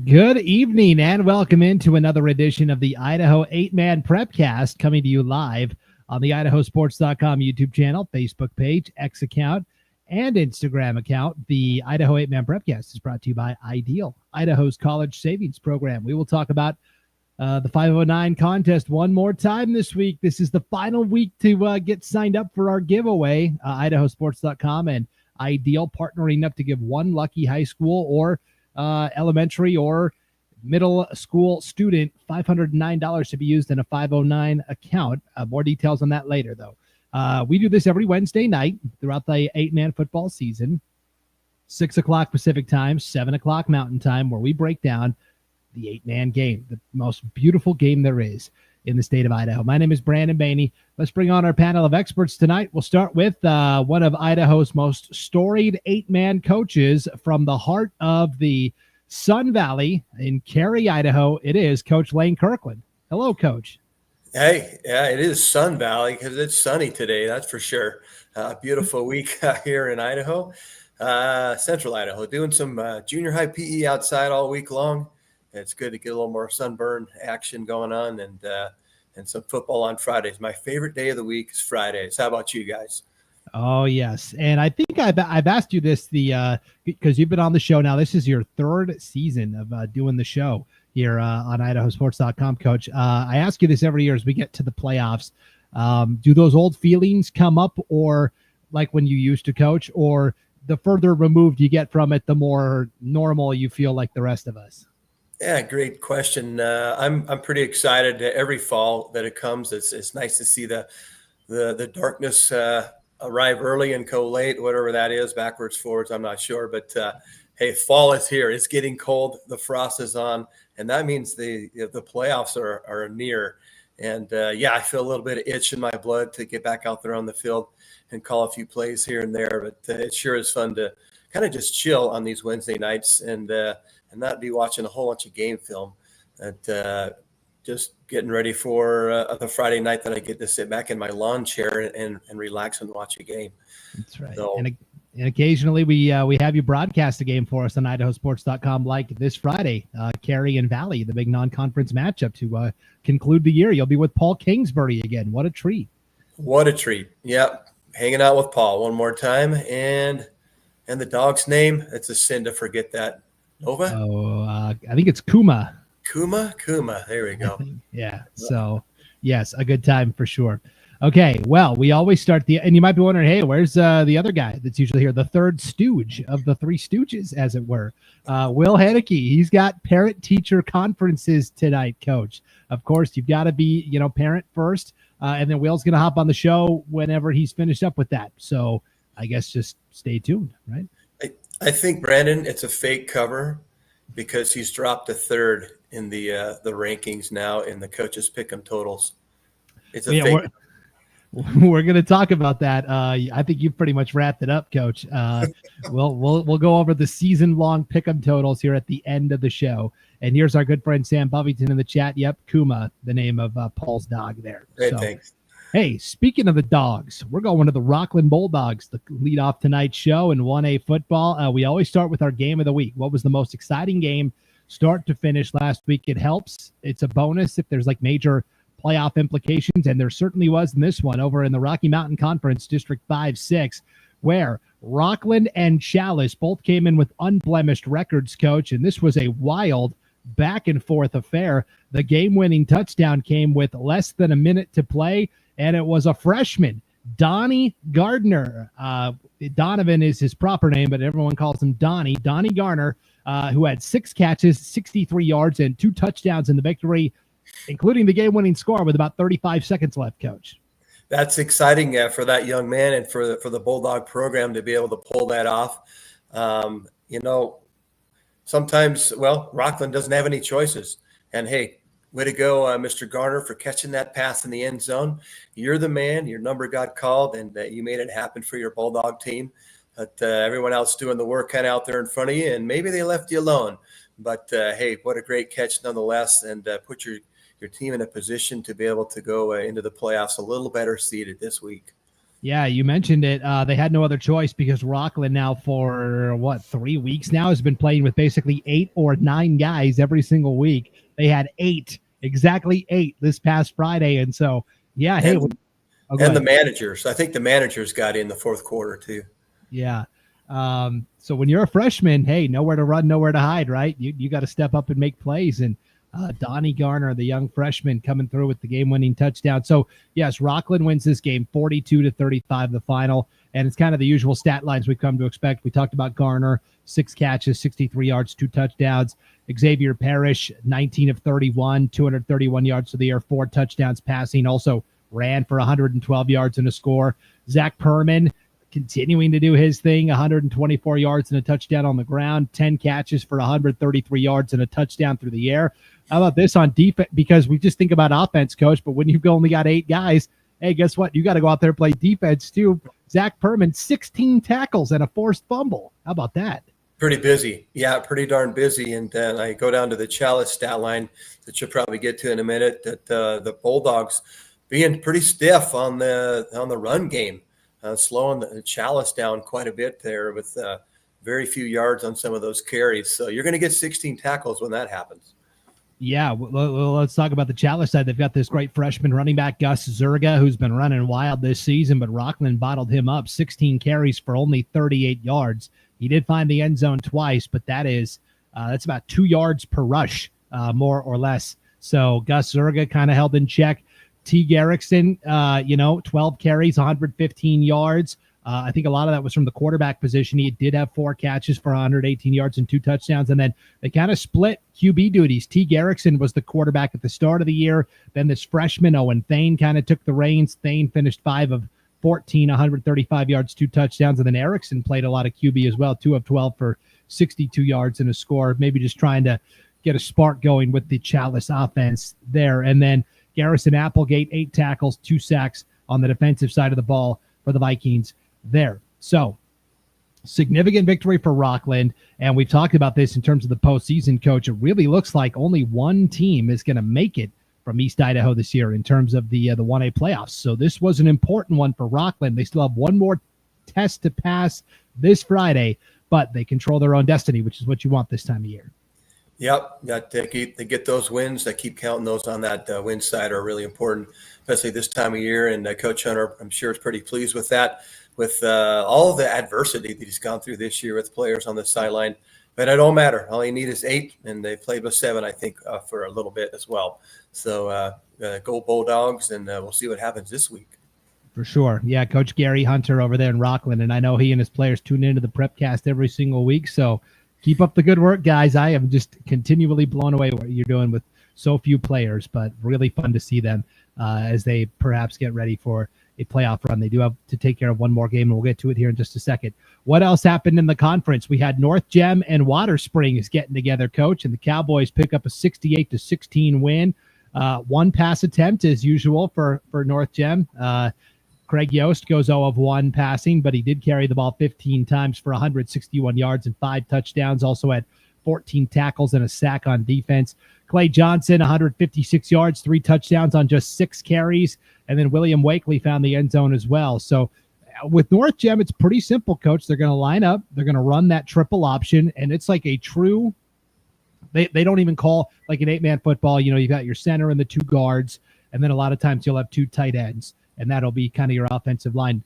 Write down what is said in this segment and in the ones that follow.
Good evening and welcome into another edition of the Idaho 8-Man Prepcast, coming to you live on the IdahoSports.com YouTube channel, Facebook page, X account, and Instagram account. The Idaho 8-Man Prepcast is brought to you by Ideal, Idaho's college savings program. We will talk about the 509 contest one more time this week. This is the final week to get signed up for our giveaway. IdahoSports.com and Ideal partnering up to give one lucky high school or elementary or middle school student $509 to be used in a 509 account. More details on that later, though. We do this every Wednesday night throughout the 8-man football season, 6 o'clock Pacific time, 7 o'clock Mountain time, where we break down the 8-man game, the most beautiful game there is in the state of Idaho. My name is Brandon Bainey. Let's bring on our panel of experts tonight. We'll start with one of Idaho's most storied 8-man coaches from the heart of the Sun Valley in Cary, Idaho. It is Coach Lane Kirkland. Hello, Coach. Hey, yeah, it is Sun Valley because it's sunny today, that's for sure. Beautiful week here in Idaho, Central Idaho, doing some junior high PE outside all week long. It's good to get a little more sunburn action going on and some football on Fridays. My favorite day of the week is Fridays. How about you guys? Oh, yes. And I think I've asked you this because you've been on the show now. This is your third season of doing the show here on IdahoSports.com, Coach. I ask you this every year as we get to the playoffs. Do those old feelings come up, or like when you used to coach, or the further removed you get from it, the more normal you feel like the rest of us? Yeah, great question. I'm pretty excited every fall that it comes. It's nice to see the darkness arrive early and go late, whatever that is, backwards, forwards, I'm not sure. But hey, fall is here. It's getting cold. The frost is on, and that means the playoffs are near. And yeah, I feel a little bit of itch in my blood to get back out there on the field and call a few plays here and there. But it sure is fun to kind of just chill on these Wednesday nights and not be watching a whole bunch of game film. And just getting ready for the Friday night that I get to sit back in my lawn chair and relax and watch a game. That's right. So, and occasionally we have you broadcast a game for us on IdahoSports.com, like this Friday, Cary and Valley, the big non-conference matchup to conclude the year. You'll be with Paul Kingsbury again. What a treat. What a treat. Yep. Hanging out with Paul one more time. And the dog's name, it's a sin to forget that. Nova? Oh, I think it's Kuma. Kuma. There we go. Yeah. So, yes, a good time for sure. Okay. Well, we always start and you might be wondering, hey, where's the other guy that's usually here? The third stooge of the three stooges, as it were. Will Hennicky. He's got parent-teacher conferences tonight, Coach. Of course, you've got to be, parent first, and then Will's going to hop on the show whenever he's finished up with that. So, I guess just stay tuned, right? I think, Brandon, it's a fake cover because he's dropped to third in the rankings now in the coaches pick'em totals. It's a fake. We're going to talk about that. I think you've pretty much wrapped it up, Coach. We'll go over the season-long pick'em totals here at the end of the show. And here's our good friend Sam Bovington in the chat. Yep, Kuma, the name of Paul's dog there. Hey, thanks. Hey, speaking of the dogs, we're going to the Rockland Bulldogs to lead off tonight's show in 1A football. We always start with our game of the week. What was the most exciting game start to finish last week? It helps. It's a bonus if there's like major playoff implications, and there certainly was in this one over in the Rocky Mountain Conference, District 5-6, where Rockland and Chalice both came in with unblemished records, Coach, and this was a wild back-and-forth affair. The game-winning touchdown came with less than a minute to play, and it was a freshman, Donnie Gardner. Donovan is his proper name, but everyone calls him Donnie Garner, who had 6 catches, 63 yards, and 2 touchdowns in the victory, including the game-winning score with about 35 seconds left, Coach. That's exciting for that young man and for the Bulldog program to be able to pull that off. Sometimes, Rockland doesn't have any choices. And, hey, way to go, Mr. Garner, for catching that pass in the end zone. You're the man. Your number got called, and you made it happen for your Bulldog team. But everyone else doing the work kind of out there in front of you, and maybe they left you alone. But, hey, what a great catch nonetheless, and put your team in a position to be able to go into the playoffs a little better seated this week. Yeah, you mentioned it. They had no other choice because Rockland now for 3 weeks now has been playing with basically 8 or 9 guys every single week. They had 8, exactly 8 this past Friday. And so, yeah, hey, And go the ahead. managers. I think the managers got in the fourth quarter too. Yeah. So when you're a freshman, hey, nowhere to run, nowhere to hide, right? You got to step up and make plays. And Donnie Garner, the young freshman, coming through with the game-winning touchdown. So yes, Rockland wins this game 42-35, the final, and it's kind of the usual stat lines we've come to expect. We talked about Garner, 6 catches, 63 yards, 2 touchdowns. Xavier Parrish, 19 of 31, 231 yards to the air, 4 touchdowns passing. Also ran for 112 yards and a score. Zach Perman, continuing to do his thing, 124 yards and a touchdown on the ground, 10 catches for 133 yards and a touchdown through the air. How about this on defense? Because we just think about offense, coach, but when you've only got 8 guys, hey, guess what? You got to go out there and play defense too. Zach Perman, 16 tackles and a forced fumble. How about that? Pretty busy. Yeah, pretty darn busy. And then I go down to the Chalice stat line that you'll probably get to in a minute, that the Bulldogs being pretty stiff on the run game. Slowing the Chalice down quite a bit there with very few yards on some of those carries. So you're going to get 16 tackles when that happens. Yeah, well, let's talk about the Chalice side. They've got this great freshman running back, Gus Zerga, who's been running wild this season, but Rockland bottled him up, 16 carries for only 38 yards. He did find the end zone twice, but that's about 2 yards per rush, more or less. So Gus Zerga kind of held in check. T. Garrickson, 12 carries, 115 yards. I think a lot of that was from the quarterback position. He did have 4 catches for 118 yards and 2 touchdowns. And then they kind of split QB duties. T. Garrickson was the quarterback at the start of the year. Then this freshman, Owen Thane, kind of took the reins. Thane finished 5 of 14, 135 yards, 2 touchdowns. And then Erickson played a lot of QB as well, 2 of 12 for 62 yards and a score. Maybe just trying to get a spark going with the Chalice offense there. And then Garrison Applegate, 8 tackles, 2 sacks on the defensive side of the ball for the Vikings there. So significant victory for Rockland. And we've talked about this in terms of the postseason, coach. It really looks like only one team is going to make it from East Idaho this year in terms of the 1A playoffs. So this was an important one for Rockland. They still have one more test to pass this Friday, but they control their own destiny, which is what you want this time of year. Yep, they get those wins. They keep counting those on that win side are really important, especially this time of year. And Coach Hunter, I'm sure, is pretty pleased with that, with all of the adversity that he's gone through this year with players on the sideline. But it don't matter. All you need is 8, and they played with 7, I think, for a little bit as well. So go Bulldogs, and we'll see what happens this week. For sure. Yeah, Coach Gary Hunter over there in Rockland, and I know he and his players tune into the Prepcast every single week, so keep up the good work, guys. I am just continually blown away what you're doing with so few players, but really fun to see them as they perhaps get ready for a playoff run. They do have to take care of one more game, and we'll get to it here in just a second. What else happened in the conference? We had North Gem and Water Springs getting together, Coach, and the Cowboys pick up a 68-16 win. 1 pass attempt as usual for North Gem. Craig Yost goes 0 of 1 passing, but he did carry the ball 15 times for 161 yards and 5 touchdowns. Also had 14 tackles and a sack on defense. Clay Johnson, 156 yards, 3 touchdowns on just 6 carries. And then William Wakely found the end zone as well. So with North Gem, it's pretty simple, Coach. They're going to line up. They're going to run that triple option, and it's like a true they don't even call like an 8-man football. You know, you've got your center and the 2 guards, and then a lot of times you'll have 2 tight ends. And that'll be kind of your offensive line.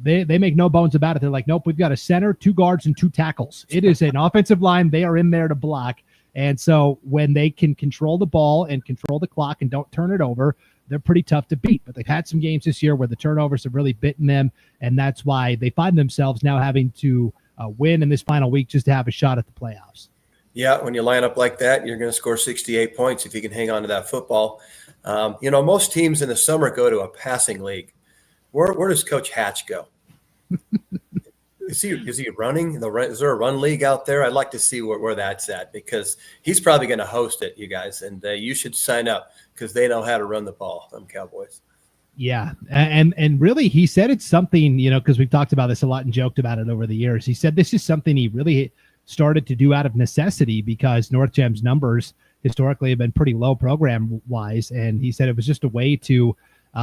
They make no bones about it. They're like, nope, we've got a center, 2 guards, and 2 tackles. It is an offensive line. They are in there to block. And so when they can control the ball and control the clock and don't turn it over, they're pretty tough to beat. But they've had some games this year where the turnovers have really bitten them, and that's why they find themselves now having to win in this final week just to have a shot at the playoffs. Yeah, when you line up like that, you're going to score 68 points if you can hang on to that football. Most teams in the summer go to a passing league. Where does Coach Hatch go? Is he running? Is there a run league out there? I'd like to see where that's at, because he's probably going to host it, you guys, and you should sign up because they know how to run the ball, them Cowboys. Yeah, and really he said it's something, because we've talked about this a lot and joked about it over the years. He said this is something he really started to do out of necessity because North Gem's numbers historically have been pretty low program-wise, and he said it was just a way to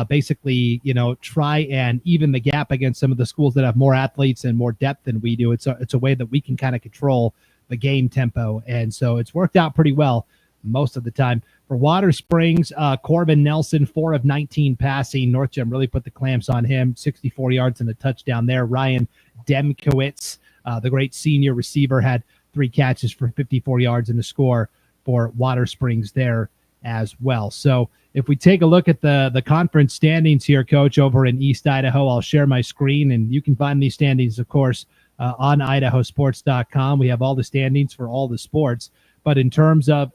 basically, try and even the gap against some of the schools that have more athletes and more depth than we do. It's a way that we can kind of control the game tempo. And so it's worked out pretty well most of the time. For Water Springs, Corbin Nelson, 4 of 19 passing. North Gem really put the clamps on him, 64 yards and a touchdown there. Ryan Demkowitz, the great senior receiver, had 3 catches for 54 yards and a score for Water Springs there as well. So if we take a look at the conference standings here, Coach, over in East Idaho, I'll share my screen, and you can find these standings, of course, on IdahoSports.com. We have all the standings for all the sports. But in terms of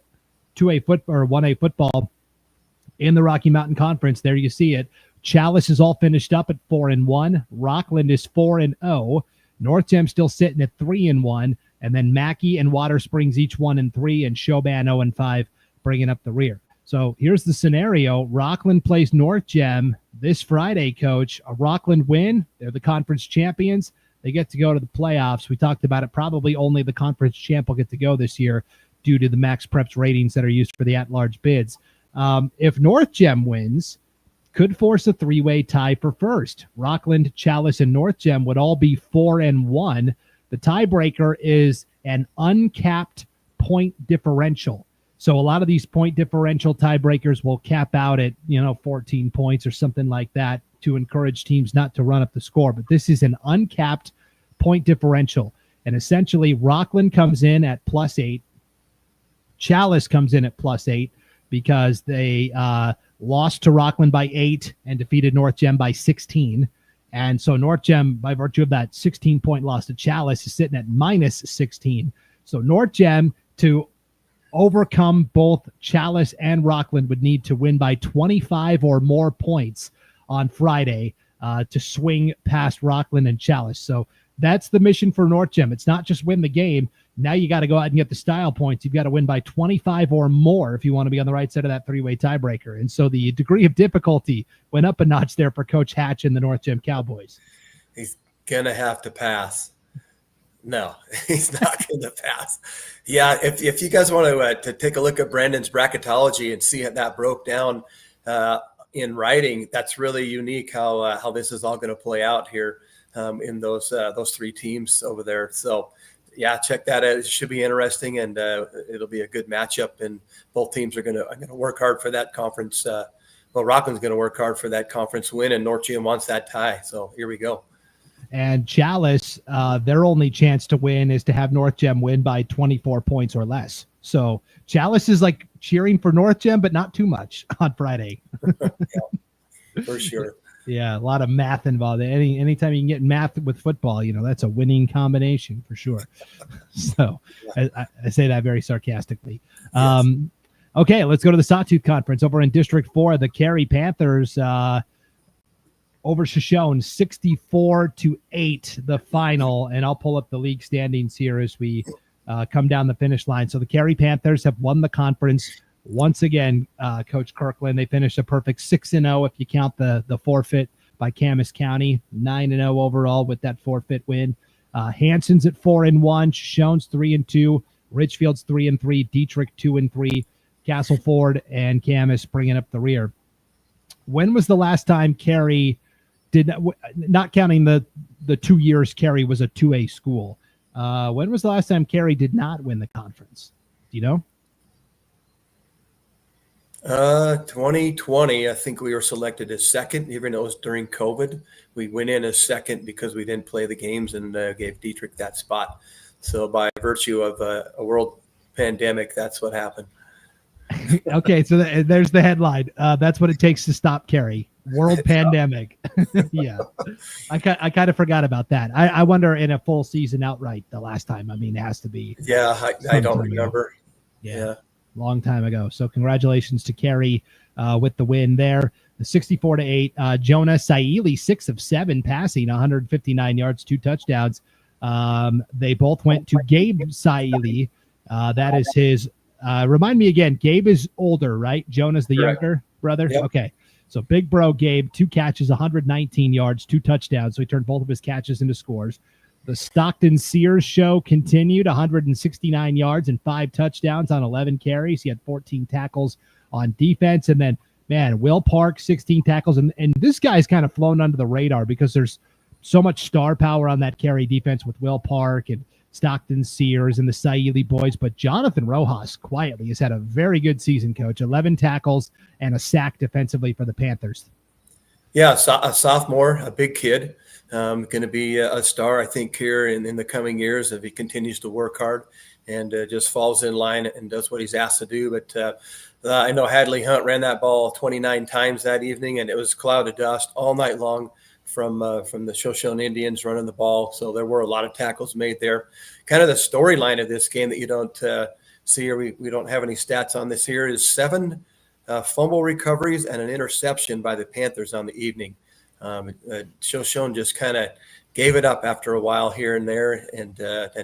2A football or 1A football in the Rocky Mountain Conference, there you see it. Chalice is all finished up at 4-1. Rockland is 4-0. North Gem still sitting at 3-1. And then Mackey and Water Springs each 1-3, and Choban 0-5, bringing up the rear. So here's the scenario. Rockland plays North Gem this Friday, Coach. A Rockland win. They're the conference champions. They get to go to the playoffs. We talked about it. Probably only the conference champ will get to go this year due to the Max Preps ratings that are used for the at-large bids. If North Gem wins, could force a 3-way tie for first. Rockland, Chalice, and North Gem would all be 4-1. The tiebreaker is an uncapped point differential. So a lot of these point differential tiebreakers will cap out at, 14 points or something like that to encourage teams not to run up the score. But this is an uncapped point differential. And essentially, Rockland comes in at +8. Chalice comes in at +8 because they lost to Rockland by 8 and defeated North Gem by 16. And so North Gem, by virtue of that 16-point loss to Chalice, is sitting at -16. So North Gem, to overcome both Chalice and Rockland, would need to win by 25 or more points on Friday to swing past Rockland and Chalice. So that's the mission for North Gem. It's not just win the game. Now you got to go out and get the style points. You've got to win by 25 or more if you want to be on the right side of that 3-way tiebreaker. And so the degree of difficulty went up a notch there for Coach Hatch and the North Gem Cowboys. He's going to have to pass. No, he's not going to pass. Yeah, if you guys want to take a look at Brandon's bracketology and see how that broke down in writing, that's really unique how this is all going to play out here in those 3 teams over there. So, yeah, check that out. It should be interesting, and it'll be a good matchup. And both teams are going to work hard for that conference. Rockland's going to work hard for that conference win, and North Gem wants that tie. So here we go. And Chalice, their only chance to win is to have North Gem win by 24 points or less. So Chalice is like cheering for North Gem, but not too much on Friday. Yeah, for sure. Yeah, a lot of math involved. Anytime you can get math with football, that's a winning combination for sure. So I say that very sarcastically. Yes. Okay, let's go to the Sawtooth Conference over in District 4. The Cary Panthers over Shoshone, 64-8, the final. And I'll pull up the league standings here as we come down the finish line. So the Cary Panthers have won the conference. Once again, Coach Kirkland, they finished a perfect 6-0 if you count the forfeit by Camas County, 9-0 overall with that forfeit win. Hanson's at 4-1, Shoshone's 3-2, Richfield's 3-3, Dietrich 2-3, Castleford and Camas bringing up the rear. When was the last time Cary did not counting the 2 years Cary was a 2A school? When was the last time Cary did not win the conference? Do you know? 2020, I think we were selected as second, even though it was during COVID. We went in as second because we didn't play the games and gave Dietrich that spot. So by virtue of a world pandemic, that's what happened. Okay, so there's the headline. That's what it takes to stop Cary. World pandemic. Yeah, I kind of forgot about that. I wonder in a full season outright the last time. I mean, it has to be. Yeah, I don't remember. Yeah. Long time ago. So congratulations to Cary with the win there. The 64-8. Jonah Saili, 6 of 7 passing, 159 yards, 2 touchdowns. They both went to Gabe Saili. That is his. Remind me again. Gabe is older, right? Jonah's the younger brother. Yep. Okay. So big bro Gabe, 2 catches, 119 yards, 2 touchdowns. So he turned both of his catches into scores. The Stockton Sears show continued, 169 yards and 5 touchdowns on 11 carries. He had 14 tackles on defense. And then man, Will Park, 16 tackles. And this guy's kind of flown under the radar because there's so much star power on that carry defense with Will Park and Stockton Sears and the Saili boys. But Jonathan Rojas quietly has had a very good season, Coach. 11 tackles and a sack defensively for the Panthers. Yeah, a sophomore, a big kid, going to be a star, I think, here in the coming years if he continues to work hard and just falls in line and does what he's asked to do. But I know Hadley Hunt ran that ball 29 times that evening, and it was a cloud of dust all night long from the Shoshone Indians running the ball. So there were a lot of tackles made there. Kind of the storyline of this game that you don't see, or we don't have any stats on this here, is 7 fumble recoveries and an interception by the Panthers on the evening. Shoshone just kind of gave it up after a while here and there and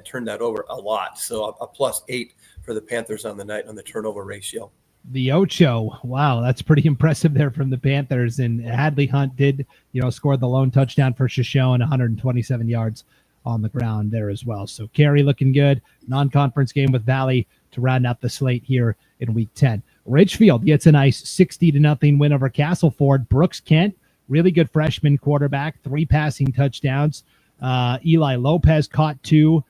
turned that over a lot. So a +8 for the Panthers on the night on the turnover ratio. The Ocho, wow, that's pretty impressive there from the Panthers. And Hadley Hunt did, score the lone touchdown for Shoshone, 127 yards on the ground there as well. So Carey looking good. Non-conference game with Valley to round out the slate here in Week 10. Richfield gets a nice 60-0 win over Castleford. Brooks Kent, really good freshman quarterback, 3 passing touchdowns. Eli Lopez caught 2.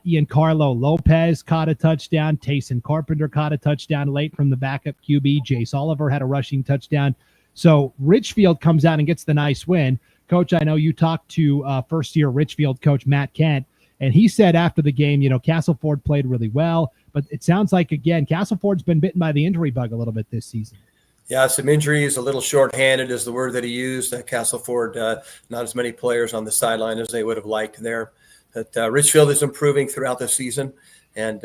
Ian Carlo Lopez caught a touchdown. Tayson Carpenter caught a touchdown late from the backup QB. Jace Oliver had a rushing touchdown. So Richfield comes out and gets the nice win. Coach, I know you talked to first-year Richfield coach Matt Kent, and he said after the game, Castleford played really well, but it sounds like, again, Castleford's been bitten by the injury bug a little bit this season. Yeah, some injuries, a little shorthanded is the word that he used. Castleford, not as many players on the sideline as they would have liked there. But Richfield is improving throughout the season and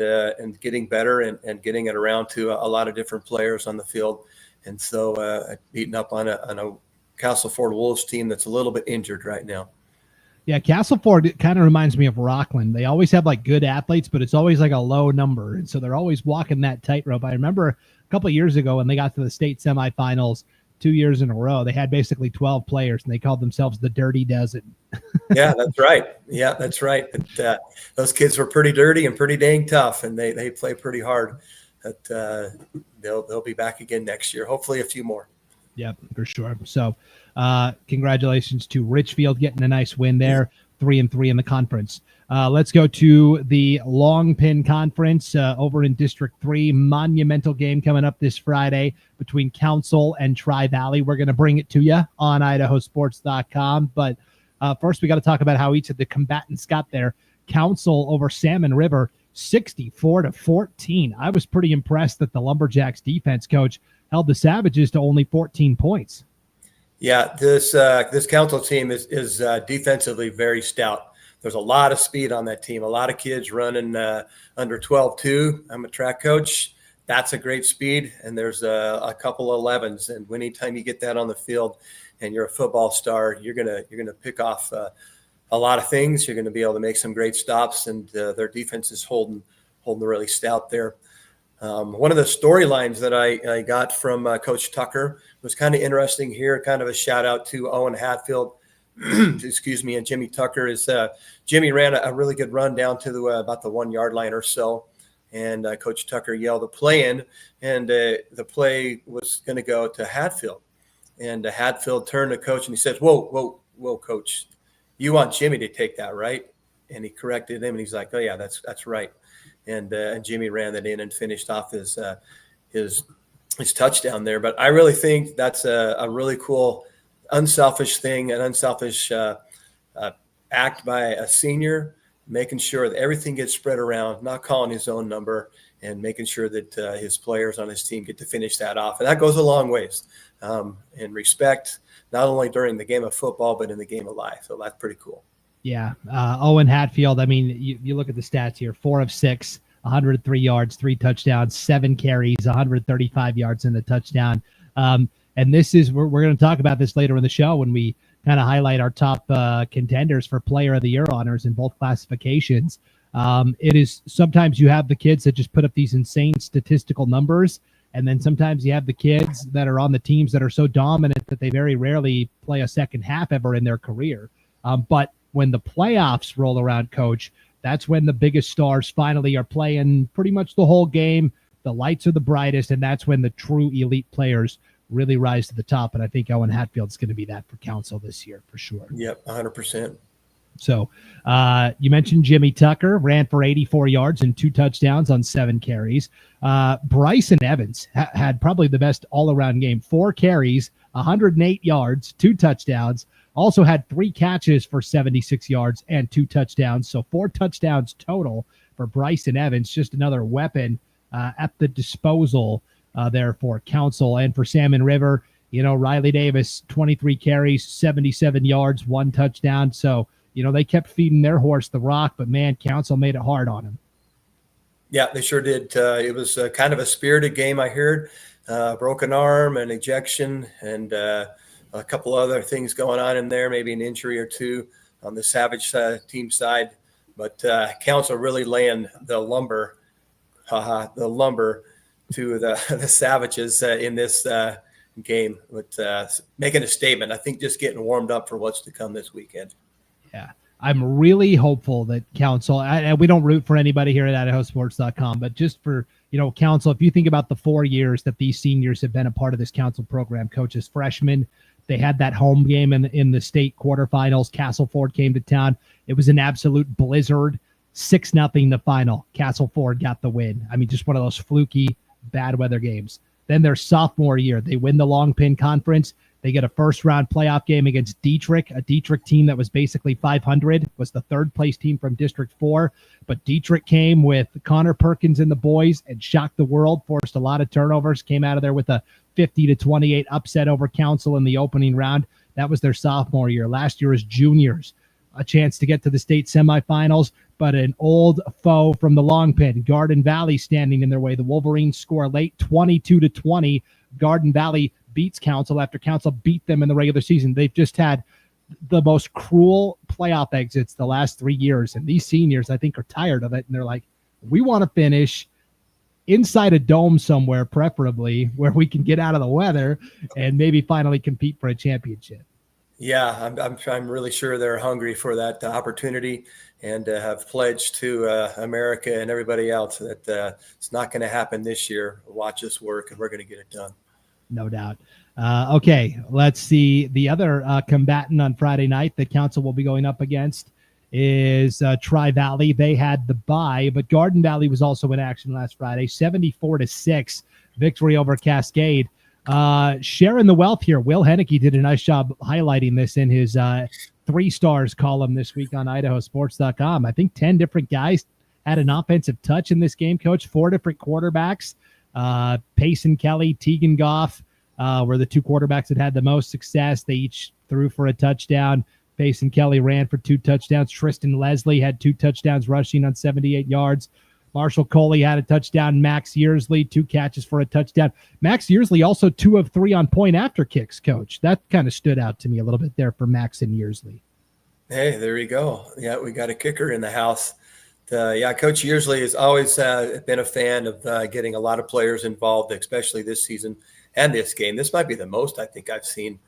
getting better and getting it around to a lot of different players on the field. And so beating up on a Castleford Wolves team that's a little bit injured right now. Yeah, Castleford, it kind of reminds me of Rockland. They always have good athletes, but it's always a low number. And so they're always walking that tightrope. I remember a couple of years ago when they got to the state semifinals 2 years in a row, they had basically 12 players and they called themselves the Dirty Dozen. Yeah, that's right. Yeah, that's right. But, those kids were pretty dirty and pretty dang tough, and they play pretty hard. But they'll be back again next year. Hopefully a few more. Yeah, for sure. So congratulations to Richfield getting a nice win there, 3-3 in the conference. Let's go to the Long Pin Conference over in District 3. Monumental game coming up this Friday between Council and Tri-Valley. We're going to bring it to you on IdahoSports.com. But first, we got to talk about how each of the combatants got there. Council over Salmon River, 64-14. I was pretty impressed that the Lumberjacks defense coach held the Savages to only 14 points. Yeah, this Council team is defensively very stout. There's a lot of speed on that team. A lot of kids running under 12.2. I'm a track coach. That's a great speed. And there's a couple of 11s. And anytime you get that on the field and you're a football star, you're gonna pick off a lot of things. You're going to be able to make some great stops. And their defense is holding really stout there. One of the storylines that I got from Coach Tucker was kind of interesting here, kind of a shout out to Owen Hatfield, excuse me, and Jimmy Tucker. Jimmy ran a really good run down to about the 1 yard line or so. And Coach Tucker yelled a play in, and the play was going to go to Hatfield. And Hatfield turned to Coach and he said, whoa, Coach, you want Jimmy to take that, right? And he corrected him and he's like, oh yeah, that's right. And Jimmy ran that in and finished off his touchdown there. But I really think that's a really cool, unselfish thing, an unselfish act by a senior, making sure that everything gets spread around, not calling his own number, and making sure that his players on his team get to finish that off. And that goes a long ways in respect, not only during the game of football, but in the game of life. So that's pretty cool. Yeah. Owen Hatfield, I mean, you look at the stats here, 4 of 6, 103 yards, 3 touchdowns, 7 carries, 135 yards in the touchdown. And this is, we're going to talk about this later in the show when we kind of highlight our top contenders for Player of the Year honors in both classifications. It is sometimes you have the kids that just put up these insane statistical numbers, and then sometimes you have the kids that are on the teams that are so dominant that they very rarely play a second half ever in their career. But when the playoffs roll around, Coach, that's when the biggest stars finally are playing pretty much the whole game. The lights are the brightest, and that's when the true elite players really rise to the top. And I think Owen Hatfield's going to be that for Council this year for sure. Yep, 100%. So you mentioned Jimmy Tucker ran for 84 yards and 2 touchdowns on 7 carries. Bryson Evans had probably the best all-around game. 4 carries, 108 yards, 2 touchdowns. Also had 3 catches for 76 yards and 2 touchdowns. So 4 touchdowns total for Bryson Evans. Just another weapon at the disposal there for Council. And for Salmon River, Riley Davis, 23 carries, 77 yards, 1 touchdown. So, they kept feeding their horse the rock, but man, Council made it hard on him. Yeah, they sure did. It was kind of a spirited game, I heard. Broken arm, an ejection, and a couple other things going on in there, maybe an injury or 2 on the Savage team side. But Council really laying the lumber to the Savages in this game, but making a statement. I think just getting warmed up for what's to come this weekend. Yeah, I'm really hopeful that Council, and we don't root for anybody here at IdahoSports.com, but just for, Council, if you think about the 4 years that these seniors have been a part of this Council program, coaches, freshmen, they had that home game in the state quarterfinals. Castleford came to town. It was an absolute blizzard, 6-0 the final. Castleford got the win. I mean, just one of those fluky bad weather games. Then their sophomore year, they win the Long Pin Conference. They get a first-round playoff game against Dietrich, a Dietrich team that was basically 500, was the third-place team from District 4. But Dietrich came with Connor Perkins and the boys and shocked the world, forced a lot of turnovers, came out of there with a 50-28 upset over Council in the opening round. That was their sophomore year. Last year was juniors, a chance to get to the state semifinals, but an old foe from the Long Pin, Garden Valley, standing in their way. The Wolverines score late, 22-20. Garden Valley beats Council after Council beat them in the regular season. They've just had the most cruel playoff exits the last 3 years. And these seniors, I think, are tired of it. And they're like, we want to finish inside a dome somewhere, preferably where we can get out of the weather and maybe finally compete for a championship. Yeah, I'm really sure they're hungry for that opportunity, and have pledged to America and everybody else that it's not going to happen this year. Watch us work, and we're going to get it done. No doubt. Okay, let's see. The other combatant on Friday night that Council will be going up against is Tri-Valley. They had the bye, but Garden Valley was also in action last Friday. 74-6 victory over Cascade. Sharing the wealth here. Will Henneke did a nice job highlighting this in his 3 stars column this week on IdahoSports.com. I think 10 different guys had an offensive touch in this game, Coach. 4 different quarterbacks. Payson Kelly, Tegan Goff were the 2 quarterbacks that had the most success. They each threw for a touchdown. Payson Kelly ran for 2 touchdowns. Tristan Leslie had 2 touchdowns rushing on 78 yards. Marshall Coley had a touchdown. Max Yearsley, 2 catches for a touchdown. Max Yearsley also 2 of 3 on point after kicks, Coach. That kind of stood out to me a little bit there for Max and Yearsley. Hey, there you go. Yeah, we got a kicker in the house. Coach Yearsley has always been a fan of getting a lot of players involved, especially this season and this game. This might be the most I think I've seen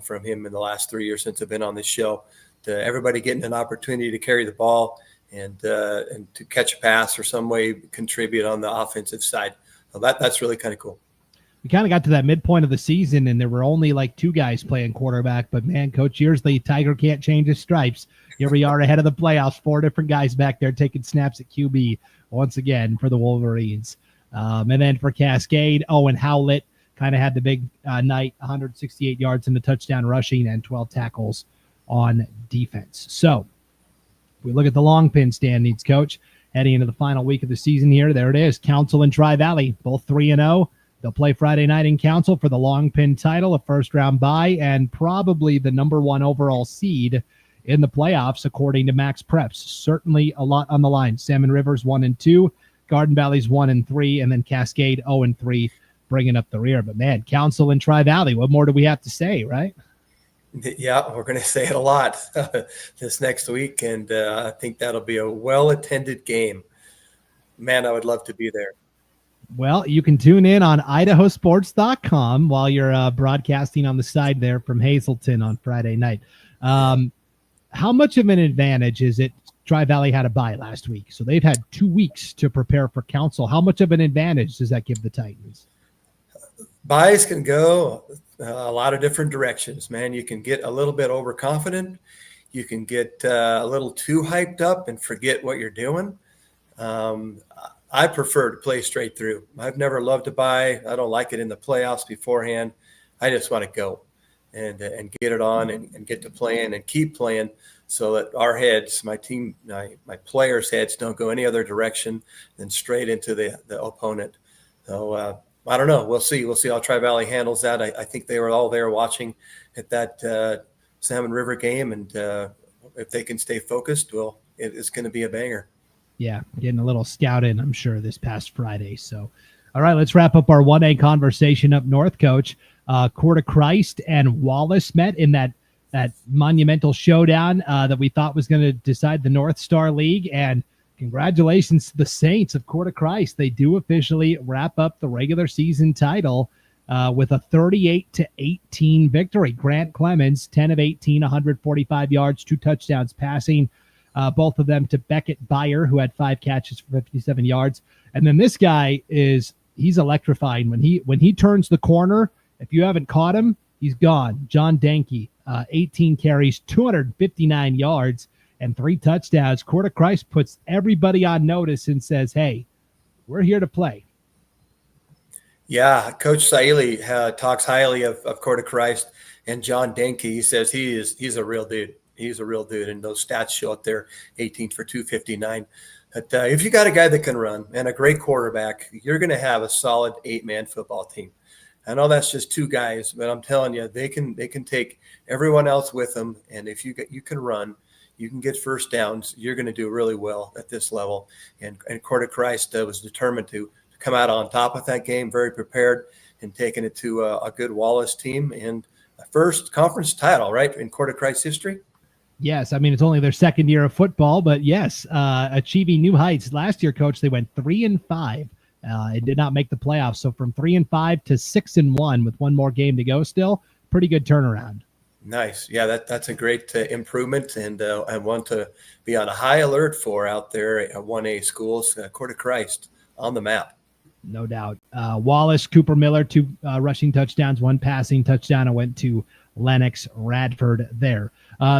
from him in the last 3 years since I've been on this show. Everybody getting an opportunity to carry the ball and to catch a pass or some way contribute on the offensive side. So that's really kind of cool. We kind of got to that midpoint of the season, and there were only like 2 guys playing quarterback. But, man, Coach Yearsley, Tiger can't change his stripes. Here we are ahead of the playoffs, 4 different guys back there taking snaps at QB once again for the Wolverines. And then for Cascade, Owen Howlett kind of had the big night, 168 yards and a touchdown rushing and 12 tackles on defense. So we look at the Long Pin standings, Coach, heading into the final week of the season here. There it is, Council and Tri-Valley, both 3-0. They'll play Friday night in Council for the Long Pin title, a first-round bye, and probably the number 1 overall seed in the playoffs, according to Max Preps. Certainly a lot on the line. Salmon River's 1-2, Garden Valley's 1-3, and then Cascade 0-3, bringing up the rear. But, man, Council and Tri-Valley, what more do we have to say, right? Yeah, we're going to say it a lot this next week, and I think that'll be a well-attended game. Man, I would love to be there. Well, you can tune in on IdahoSports.com while you're broadcasting on the side there from Hazleton on Friday night. How much of an advantage is it? Tri-Valley had a bye last week, so they've had 2 weeks to prepare for Council. How much of an advantage does that give the Titans? Buys can go a lot of different directions, man. You can get a little bit overconfident. You can get a little too hyped up and forget what you're doing. Um, I prefer to play straight through. I've never loved to buy. I don't like it in the playoffs beforehand. I just want to go and get it on and get to playing and keep playing so that our heads, my team, my players' heads don't go any other direction than straight into the opponent. So I don't know. We'll see. We'll see how Tri-Valley handles that. I think they were all there watching at that Salmon River game, and if they can stay focused, well, it's going to be a banger. Yeah, getting a little scout in, I'm sure, this past Friday. So, all right, let's wrap up our 1A conversation up north, Coach. Court of Christ and Wallace met in that monumental showdown that we thought was going to decide the North Star League. And congratulations to the Saints of Court of Christ. They do officially wrap up the regular season title with a 38-18 victory. Grant Clemens, 10 of 18, 145 yards, 2 touchdowns passing. Both of them to Beckett Byer, who had 5 catches for 57 yards. And then this guy he's electrifying. When he turns the corner, if you haven't caught him, he's gone. John Danke, 18 carries, 259 yards, and 3 touchdowns. Court of Christ puts everybody on notice and says, hey, we're here to play. Yeah, Coach Saili talks highly of Court of Christ and John Danke. He says he's a real dude. He's a real dude, and those stats show up there, 18 for 259. But if you got a guy that can run and a great quarterback, you're going to have a solid 8-man football team. I know that's just 2 guys, but I'm telling you, they can take everyone else with them, and if you can run, you can get first downs, you're going to do really well at this level. And Court of Christ was determined to come out on top of that game, very prepared, and taking it to a good Wallace team and a first conference title, right, in Court of Christ history. Yes, I mean, it's only their second year of football, but yes, achieving new heights. Last year, Coach, they went 3-5. It did not make the playoffs. So from 3-5 to 6-1 with one more game to go still, pretty good turnaround. Nice. Yeah, that's a great improvement, and one to be on a high alert for out there at 1A schools. Court of Christ on the map. No doubt. Wallace, Cooper Miller, 2 rushing touchdowns, 1 passing touchdown. I went to Lennox Radford there.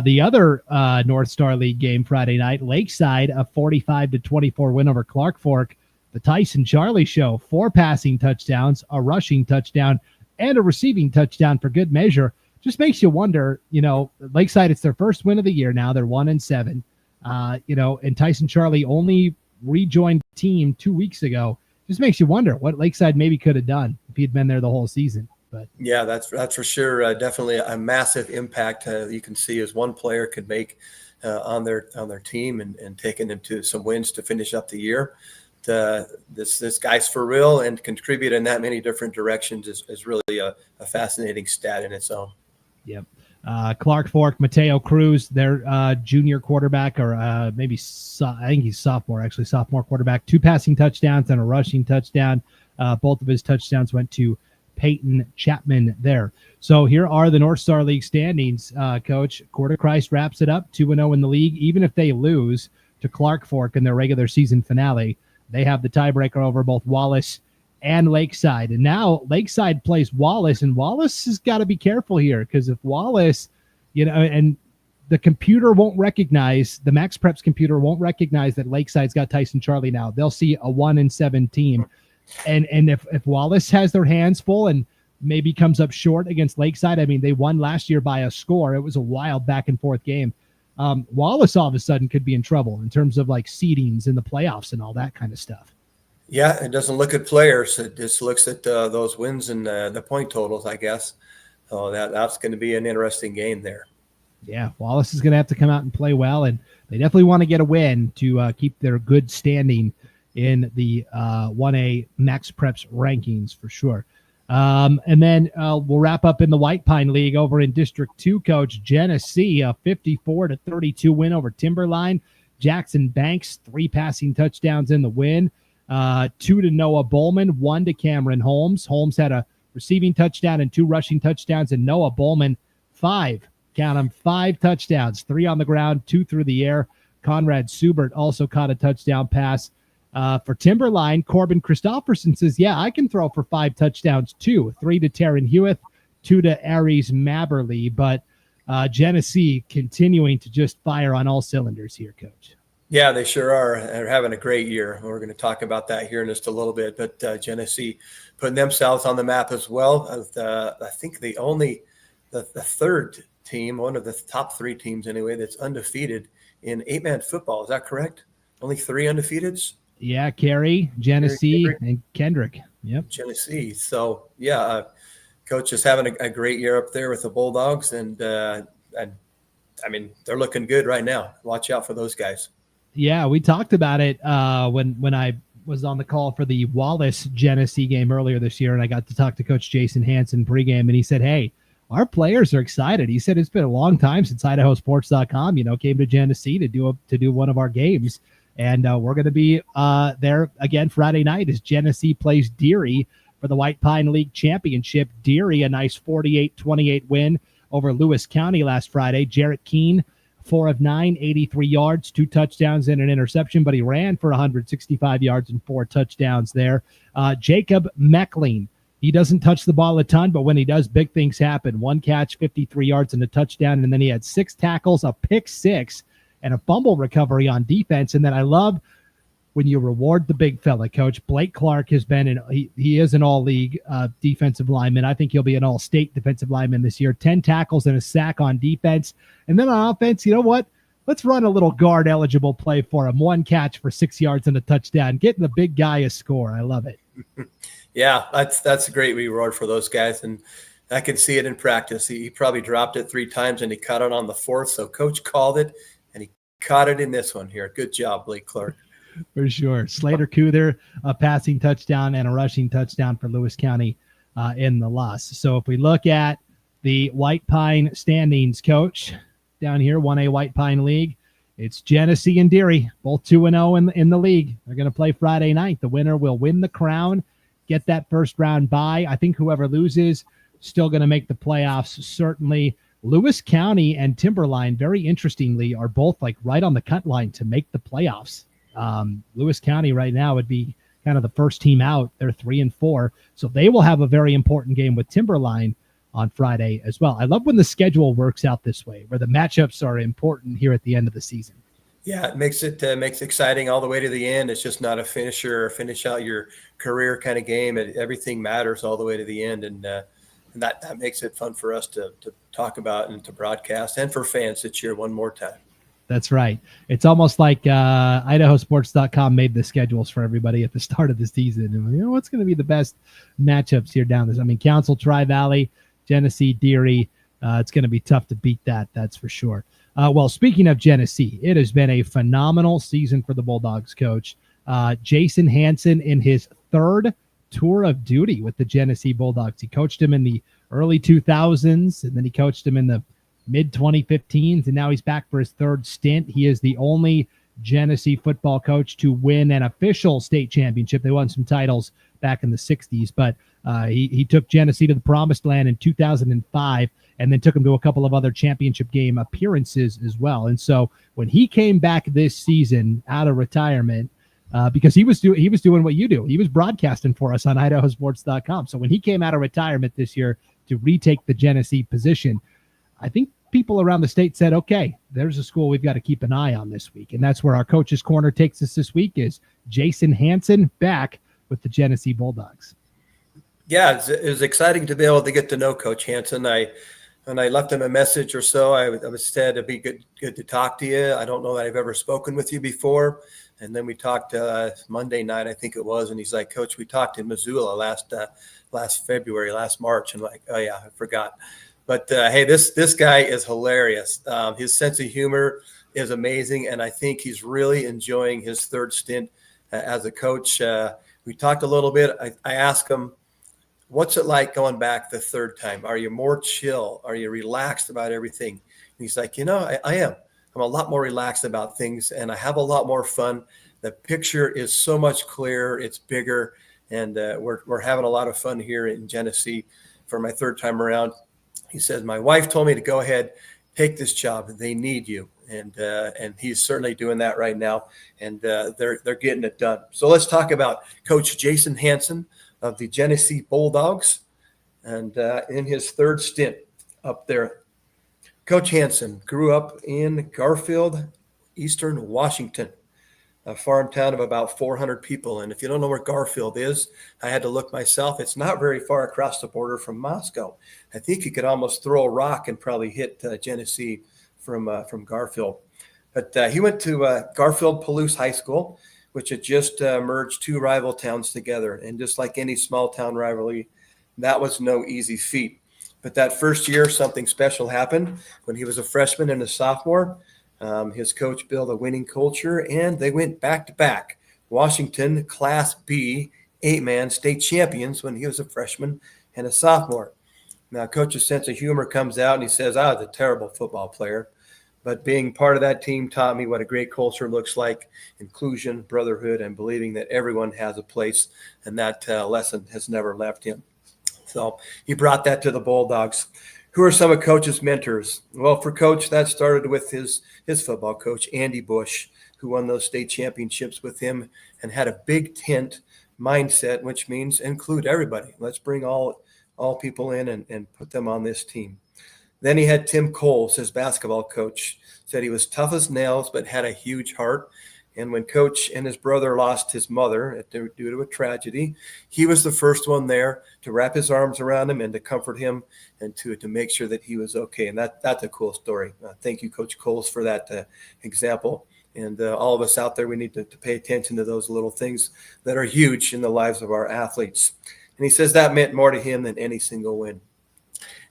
The other North Star League game Friday night, Lakeside, a 45-24 win over Clark Fork. The Tyson Charlie Show, 4 passing touchdowns, a rushing touchdown, and a receiving touchdown for good measure. Just makes you wonder, Lakeside, it's their first win of the year now. They're 1-7. And Tyson Charlie only rejoined the team 2 weeks ago. Just makes you wonder what Lakeside maybe could have done if he'd been there the whole season. But yeah, that's for sure. Definitely a massive impact you can see as one player could make on their team and taking them to some wins to finish up the year. This guy's for real and contribute in that many different directions is really a fascinating stat in its own. Yep. Clark Fork, Mateo Cruz, their junior quarterback, or I think he's sophomore quarterback, 2 passing touchdowns and a rushing touchdown. Both of his touchdowns went to Peyton Chapman there. So here are the North Star League standings, Coach. Court of Christ wraps it up 2-0 in the league. Even if they lose to Clark Fork in their regular season finale, they have the tiebreaker over both Wallace and Lakeside. And now Lakeside plays Wallace, and Wallace has got to be careful here, because if Wallace, and the computer won't recognize, the Max Preps computer won't recognize that Lakeside's got Tyson Charlie now. They'll see a 1-7 team. And if Wallace has their hands full and maybe comes up short against Lakeside, I mean, they won last year by a score. It was a wild back and forth game. Wallace all of a sudden could be in trouble in terms of like seedings in the playoffs and all that kind of stuff. Yeah, it doesn't look at players. It just looks at those wins and the point totals, I guess. So that's going to be an interesting game there. Yeah, Wallace is going to have to come out and play well, and they definitely want to get a win to keep their good standing in the 1A Max Preps rankings for sure. And then we'll wrap up in the White Pine League over in District 2, Coach. Genesee, a 54-32 win over Timberline. Jackson Banks, 3 passing touchdowns in the win. 2 to Noah Bowman, 1 to Cameron Holmes. Holmes had a receiving touchdown and 2 rushing touchdowns, and Noah Bowman, 5 touchdowns, 3 on the ground, 2 through the air. Conrad Subert also caught a touchdown pass. For Timberline, Corbin Christofferson says, yeah, I can throw for 5 touchdowns too. 3 to Taryn Hewitt, 2 to Aries Maberly. But Genesee continuing to just fire on all cylinders here, Coach. Yeah, they sure are. They're having a great year. We're going to talk about that here in just a little bit. But Genesee putting themselves on the map as well. I think the third team, one of the top 3 teams anyway, that's undefeated in 8-man football. Is that correct? Only 3 undefeateds? Yeah, Carey, Genesee, and Kendrick. Yep. Genesee. So, yeah, Coach is having a great year up there with the Bulldogs. And I mean, they're looking good right now. Watch out for those guys. Yeah, we talked about it when I was on the call for the Wallace Genesee game earlier this year, and I got to talk to Coach Jason Hansen pregame, and he said, hey, our players are excited. He said it's been a long time since IdahoSports.com, came to Genesee to do one of our games, and we're going to be there again Friday night as Genesee plays Deary for the White Pine League Championship. Deary, a nice 48-28 win over Lewis County last Friday. Jarrett Keene, 4 of 9, 83 yards, 2 touchdowns and an interception, but he ran for 165 yards and 4 touchdowns there. Jacob Meckling, he doesn't touch the ball a ton, but when he does, big things happen. 1 catch, 53 yards and a touchdown, and then he had 6 tackles, a pick 6, and a fumble recovery on defense. And then I love when you reward the big fella, Coach. Blake Clark has been he is an all-league defensive lineman. I think he'll be an all-state defensive lineman this year. 10 tackles and a sack on defense. And then on offense, you know what? Let's run a little guard-eligible play for him. 1 catch for 6 yards and a touchdown. Getting the big guy a score. I love it. Yeah, that's a great reward for those guys. And I can see it in practice. He probably dropped it 3 times, and he caught it on the 4th. So Coach called it, and he caught it in this one here. Good job, Blake Clark. For sure. Slater Coother, a passing touchdown and a rushing touchdown for Lewis County in the loss. So if we look at the White Pine standings, Coach, down here, 1A White Pine League, it's Genesee and Deary, both 2-0 in the league. They're going to play Friday night. The winner will win the crown, get that first round bye. I think whoever loses still going to make the playoffs, certainly. Lewis County and Timberline, very interestingly, are both like right on the cut line to make the playoffs. Lewis County right now would be kind of the first team out. They're 3-4. So they will have a very important game with Timberline on Friday as well. I love when the schedule works out this way, where the matchups are important here at the end of the season. Yeah, it makes it exciting all the way to the end. It's just not a finisher or finish out your career kind of game. Everything matters all the way to the end. And that makes it fun for us to talk about and to broadcast, and for fans to cheer one more time. That's right. It's almost like IdahoSports.com made the schedules for everybody at the start of the season. And what's going to be the best matchups here down this? I mean, Council, Tri-Valley, Genesee, Deary. It's going to be tough to beat that. That's for sure. Well, speaking of Genesee, it has been a phenomenal season for the Bulldogs, Coach. Jason Hansen in his 3rd tour of duty with the Genesee Bulldogs. He coached him in the early 2000s, and then he coached him in the mid-2015s, and now he's back for his 3rd stint. He is the only Genesee football coach to win an official state championship. They won some titles back in the 60s, but he took Genesee to the promised land in 2005, and then took him to a couple of other championship game appearances as well. And so when he came back this season out of retirement, because he was doing what you do. He was broadcasting for us on IdahoSports.com. So when he came out of retirement this year to retake the Genesee position, I think people around the state said, okay, there's a school we've got to keep an eye on this week. And that's where our Coach's Corner takes us this week, is Jason Hansen back with the Genesee Bulldogs. Yeah, it was exciting to be able to get to know Coach Hansen. When I left him a message or so, I said it'd be good to talk to you. I don't know that I've ever spoken with you before. And then we talked Monday night, I think it was, and he's like, Coach, we talked in Missoula last March. And like, oh yeah, I forgot. But hey, this guy is hilarious. His sense of humor is amazing, and I think he's really enjoying his 3rd stint as a coach. We talked a little bit. I asked him, what's it like going back the 3rd time? Are you more chill? Are you relaxed about everything? And he's like, I am. I'm a lot more relaxed about things, and I have a lot more fun. The picture is so much clearer. It's bigger, and we're having a lot of fun here in Genesee for my 3rd time around. He says, my wife told me to go ahead, take this job. They need you. and he's certainly doing that right now, and they're getting it done. So let's talk about Coach Jason Hansen of the Genesee Bulldogs, and in his third stint up there. Coach Hansen grew up in Garfield, Eastern Washington, a farm town of about 400 people. And if you don't know where Garfield is, I had to look myself. It's not very far across the border from Moscow. I think you could almost throw a rock and probably hit Genesee from Garfield. But he went to Garfield Palouse High School, which had just merged two rival towns together. And just like any small town rivalry, that was no easy feat. But that first year, something special happened when he was a freshman and a sophomore. His coach built a winning culture, and they went back-to-back Washington Class B 8-man state champions when he was a freshman and a sophomore. Now, Coach's sense of humor comes out, and he says, I was a terrible football player, but being part of that team taught me what a great culture looks like: inclusion, brotherhood, and believing that everyone has a place, and that lesson has never left him. So he brought that to the Bulldogs. Who are some of Coach's mentors? Well, for Coach, that started with his football coach, Andy Bush, who won those state championships with him and had a big tent mindset, which means include everybody. Let's bring all people in and put them on this team. Then he had Tim Coles, his basketball coach, said he was tough as nails but had a huge heart. And when Coach and his brother lost his mother due to a tragedy, he was the first one there to wrap his arms around him and to comfort him and to make sure that he was okay. And that's a cool story. Thank you, Coach Coles, for that example. And all of us out there, we need to pay attention to those little things that are huge in the lives of our athletes. And he says that meant more to him than any single win.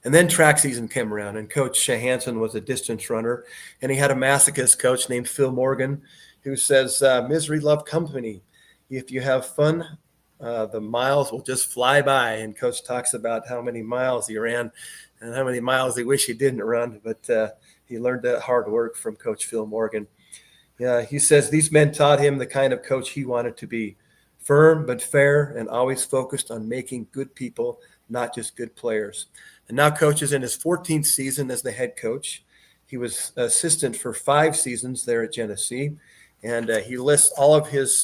And then track season came around, and Coach Hansen was a distance runner, and he had a masochist coach named Phil Morgan, who says, misery love company. If you have fun, the miles will just fly by. And Coach talks about how many miles he ran and how many miles he wish he didn't run, but he learned that hard work from Coach Phil Morgan. He says these men taught him the kind of coach he wanted to be: firm but fair and always focused on making good people, not just good players. And now Coach is in his 14th season as the head coach. He was assistant for 5 seasons there at Genesee. And he lists all of his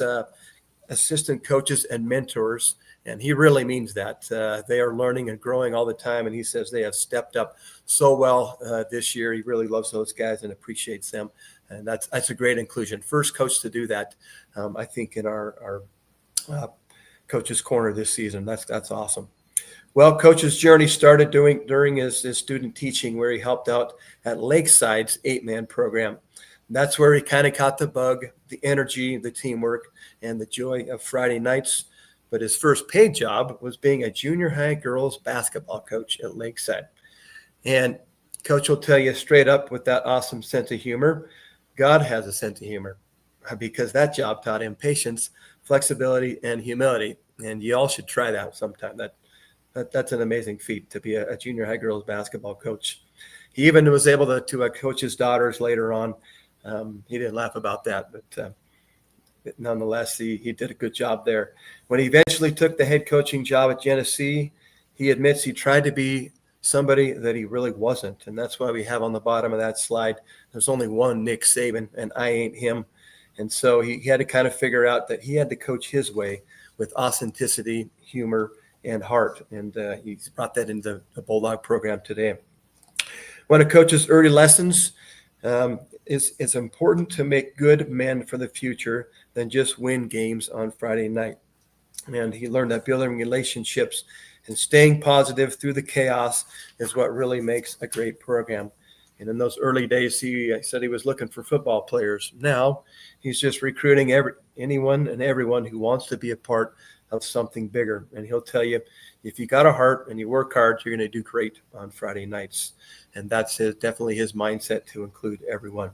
assistant coaches and mentors, and he really means that. They are learning and growing all the time, and he says they have stepped up so well this year. He really loves those guys and appreciates them, and that's a great inclusion. First coach to do that, I think, in our Coach's Corner this season. That's awesome. Well, Coach's journey started during his student teaching, where he helped out at Lakeside's 8-man program. That's where he kind of caught the bug, the energy, the teamwork, and the joy of Friday nights. But his first paid job was being a junior high girls basketball coach at Lakeside. And Coach will tell you straight up, with that awesome sense of humor, God has a sense of humor, because that job taught him patience, flexibility, and humility. And you all should try that sometime. That's an amazing feat, to be a junior high girls basketball coach. He even was able to coach his daughters later on. He didn't laugh about that, but nonetheless, he did a good job there. When he eventually took the head coaching job at Genesee, he admits he tried to be somebody that he really wasn't. And that's why we have on the bottom of that slide, there's only one Nick Saban, and I ain't him. And so he had to kind of figure out that he had to coach his way with authenticity, humor, and heart. And he's brought that into the Bulldog program today. One of Coach's early lessons, it's important to make good men for the future than just win games on Friday night. And he learned that building relationships and staying positive through the chaos is what really makes a great program. And in those early days, he said he was looking for football players. Now he's just recruiting anyone and everyone who wants to be a part of something bigger. And he'll tell you, if you got a heart and you work hard, you're going to do great on Friday nights. And that's definitely his mindset, to include everyone.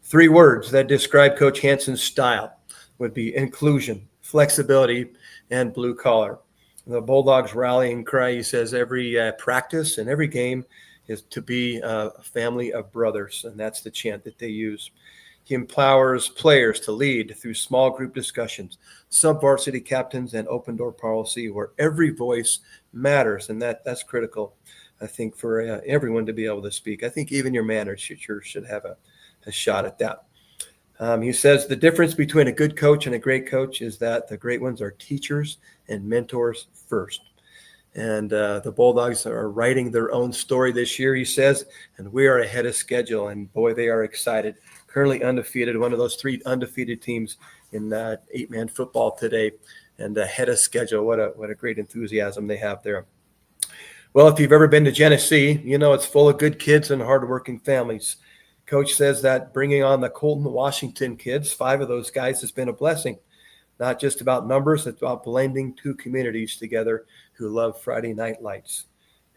3 words that describe Coach Hansen's style would be inclusion, flexibility, and blue collar. The Bulldogs' rallying cry, he says, every practice and every game is to be a family of brothers, and that's the chant that they use. He empowers players to lead through small group discussions, sub-varsity captains, and open door policy, where every voice matters, and that's critical, I think, for everyone to be able to speak. I think even your manager should have shot at that. He says the difference between a good coach and a great coach is that the great ones are teachers and mentors first. And the Bulldogs are writing their own story this year, he says, and we are ahead of schedule. And boy, they are excited. Currently undefeated, one of those 3 undefeated teams in 8-man football today, and ahead of schedule. What a great enthusiasm they have there. Well, if you've ever been to Genesee, you know it's full of good kids and hardworking families. Coach says that bringing on the Colton Washington kids, 5 of those guys, has been a blessing. Not just about numbers, it's about blending 2 communities together who love Friday night lights.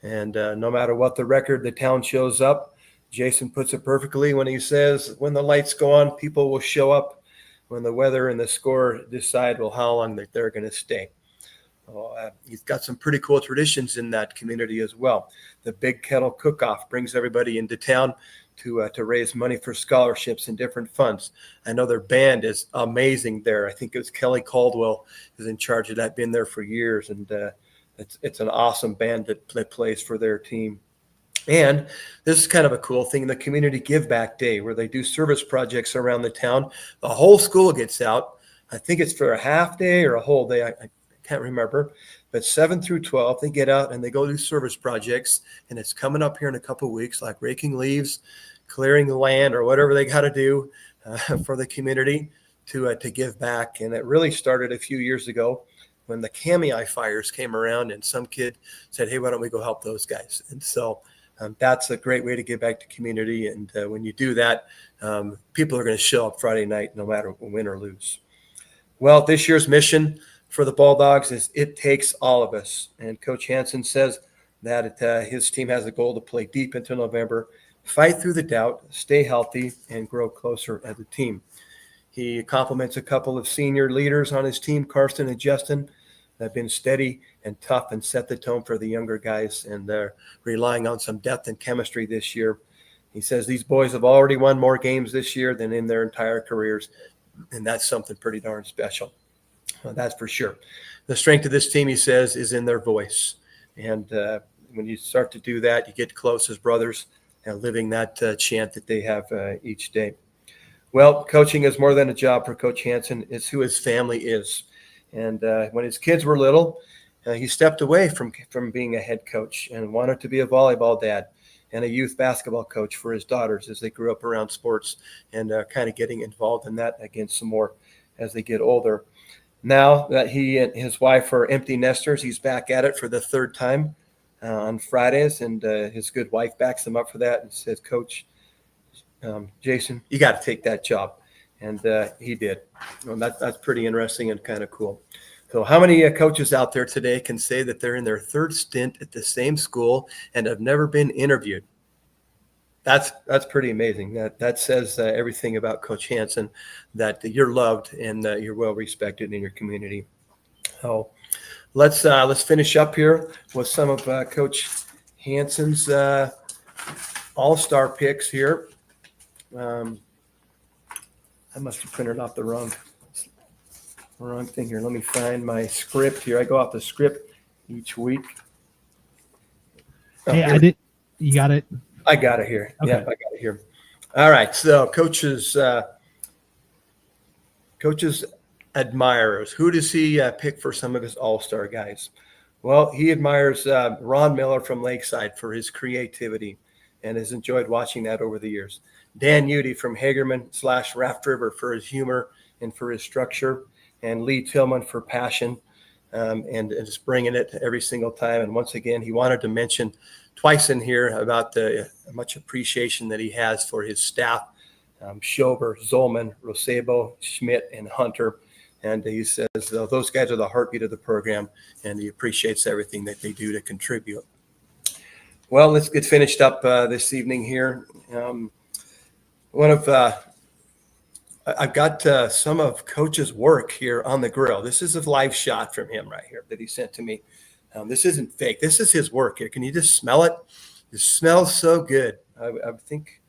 And no matter what the record, the town shows up. Jason puts it perfectly when he says, when the lights go on, people will show up. When the weather and the score decide, well, how long they're going to stay. He's got some pretty cool traditions in that community as well. The Big Kettle Cook-Off brings everybody into town to raise money for scholarships and different funds. I know their band is amazing there. I think it was Kelly Caldwell is in charge of that, been there for years, and it's an awesome band that plays for their team. And this is kind of a cool thing, the Community Give Back Day, where they do service projects around the town. The whole school gets out. I think it's for a half day or a whole day. I can't remember, but 7 through 12, they get out and they go do service projects, and it's coming up here in a couple of weeks, like raking leaves, clearing the land, or whatever they got to do for the community to give back. And it really started a few years ago when the Kamei fires came around, and some kid said, hey, why don't we go help those guys? And so that's a great way to give back to community. And when you do that, people are going to show up Friday night, no matter win or lose. Well, this year's mission for the Bulldogs is it takes all of us. And Coach Hansen says that his team has a goal to play deep into November, fight through the doubt, stay healthy, and grow closer as a team. He compliments a couple of senior leaders on his team, Karsten and Justin, that have been steady and tough and set the tone for the younger guys, and they're relying on some depth and chemistry this year. He says these boys have already won more games this year than in their entire careers, and that's something pretty darn special. That's for sure. The strength of this team, he says, is in their voice. And when you start to do that, you get close as brothers and living that chant that they have each day. Well, coaching is more than a job for Coach Hansen. It's who his family is. And when his kids were little, he stepped away from being a head coach and wanted to be a volleyball dad and a youth basketball coach for his daughters as they grew up around sports, and kind of getting involved in that again some more as they get older. Now that he and his wife are empty nesters, he's back at it for the 3rd time on Fridays, and his good wife backs him up for that and says, Coach, Jason, you got to take that job. And he did. Well, that's pretty interesting and kind of cool. So how many coaches out there today can say that they're in their 3rd stint at the same school and have never been interviewed? That's pretty amazing. That says everything about Coach Hansen, that you're loved and you're well respected in your community. So let's finish up here with some of Coach Hansen's all-star picks here. I must have printed off the wrong thing here. Let me find my script here. I go off the script each week. Hey, I did. You got it? I got it here. Okay. Yeah, I got it here. All right. So coaches admirers. Who does he pick for some of his all-star guys? Well, he admires Ron Miller from Lakeside for his creativity and has enjoyed watching that over the years. Dan Udy from Hagerman/Raft River for his humor and for his structure, and Lee Tillman for passion and just bringing it every single time. And once again, he wanted to mention twice in here about the much appreciation that he has for his staff, Schober, Zolman, Rosebo, Schmidt, and Hunter. And he says those guys are the heartbeat of the program, and he appreciates everything that they do to contribute. Well, let's get finished up this evening here. I've got some of Coach's work here on the grill. This is a live shot from him right here that he sent to me. This isn't fake. This is his work here. Can you just smell it? It smells so good. I think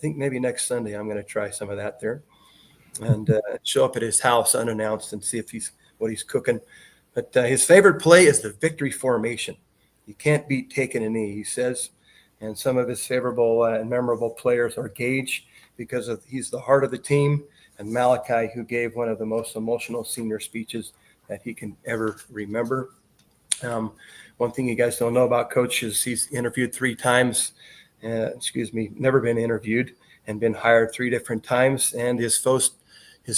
maybe next Sunday I'm going to try some of that there and show up at his house unannounced and see if what he's cooking. But his favorite play is the victory formation. You can't beat taking a knee, he says. And some of his favorable and memorable players are Gage because he's the heart of the team, and Malachi, who gave one of the most emotional senior speeches that he can ever remember. One thing you guys don't know about Coach is he's interviewed 3 times, never been interviewed, and been hired 3 different times. And his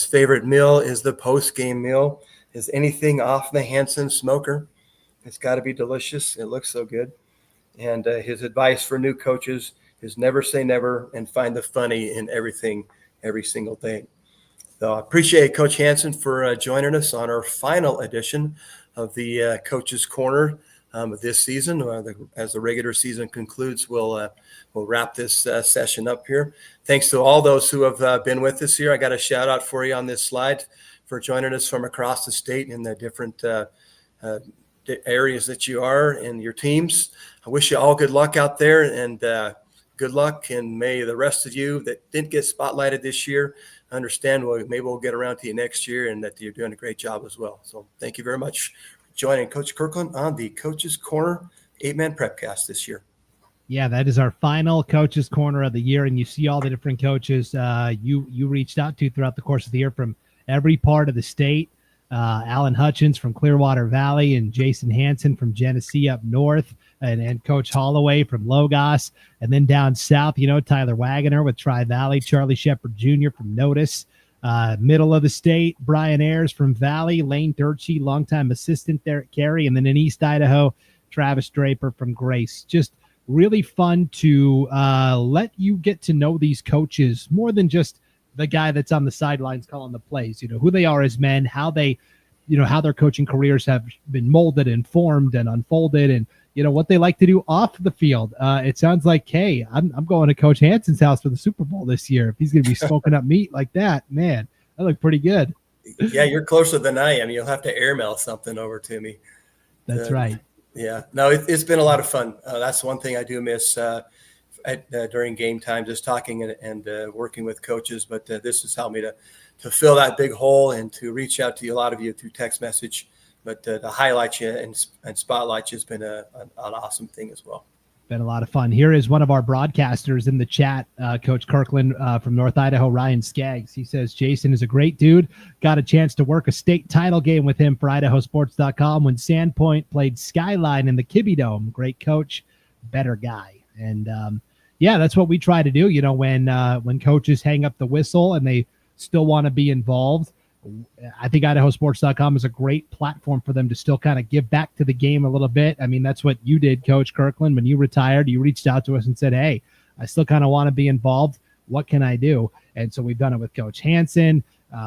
favorite meal is the post-game meal. Is anything off the Hanson smoker? It's got to be delicious. It looks so good. And his advice for new coaches is never say never and find the funny in everything every single day. So I appreciate Coach Hanson for joining us on our final edition of the Coach's Corner this season. As the regular season concludes, we'll wrap this session up here. Thanks to all those who have been with us here. I got a shout out for you on this slide for joining us from across the state in the different areas that you are and your teams. I wish you all good luck out there, and good luck, and may the rest of you that didn't get spotlighted this year understand, well, maybe we'll get around to you next year, and that you're doing a great job as well. So thank you very much for joining Coach Kirkland on the Coach's Corner 8-man Prepcast this year. Yeah, that is our final Coach's Corner of the year, and you see all the different coaches you reached out to throughout the course of the year from every part of the state. Alan Hutchins from Clearwater Valley, and Jason Hansen from Genesee up north, and Coach Holloway from Logos. And then down south, Tyler Wagoner with Tri-Valley, Charlie Shepard Jr. from Notice. Middle of the state, Brian Ayers from Valley, Lane Durchie, longtime assistant there at Cary. And then in East Idaho, Travis Draper from Grace. Just really fun to let you get to know these coaches more than just the guy that's on the sidelines calling the plays, who they are as men, how they, how their coaching careers have been molded and formed and unfolded, and, what they like to do off the field. It sounds like, hey, I'm going to Coach Hanson's house for the Super Bowl this year. If he's going to be smoking up meat like that, man, that looked pretty good. Yeah, you're closer than I am. You'll have to airmail something over to me. That's right. Yeah, no, it's been a lot of fun. That's one thing I do miss during game time, just talking and working with coaches. But this has helped me to fill that big hole and to reach out to a lot of you through text message. But to highlight you and spotlight you has been an awesome thing as well. Been a lot of fun. Here is one of our broadcasters in the chat, Coach Kirkland from North Idaho, Ryan Skaggs. He says, Jason is a great dude. Got a chance to work a state title game with him for IdahoSports.com when Sandpoint played Skyline in the Kibbe Dome. Great coach, better guy. And yeah, that's what we try to do. When coaches hang up the whistle and they still want to be involved, I think IdahoSports.com is a great platform for them to still kind of give back to the game a little bit. I mean, that's what you did, Coach Kirkland. When you retired, you reached out to us and said, hey, I still kind of want to be involved. What can I do? And so we've done it with Coach Hanson.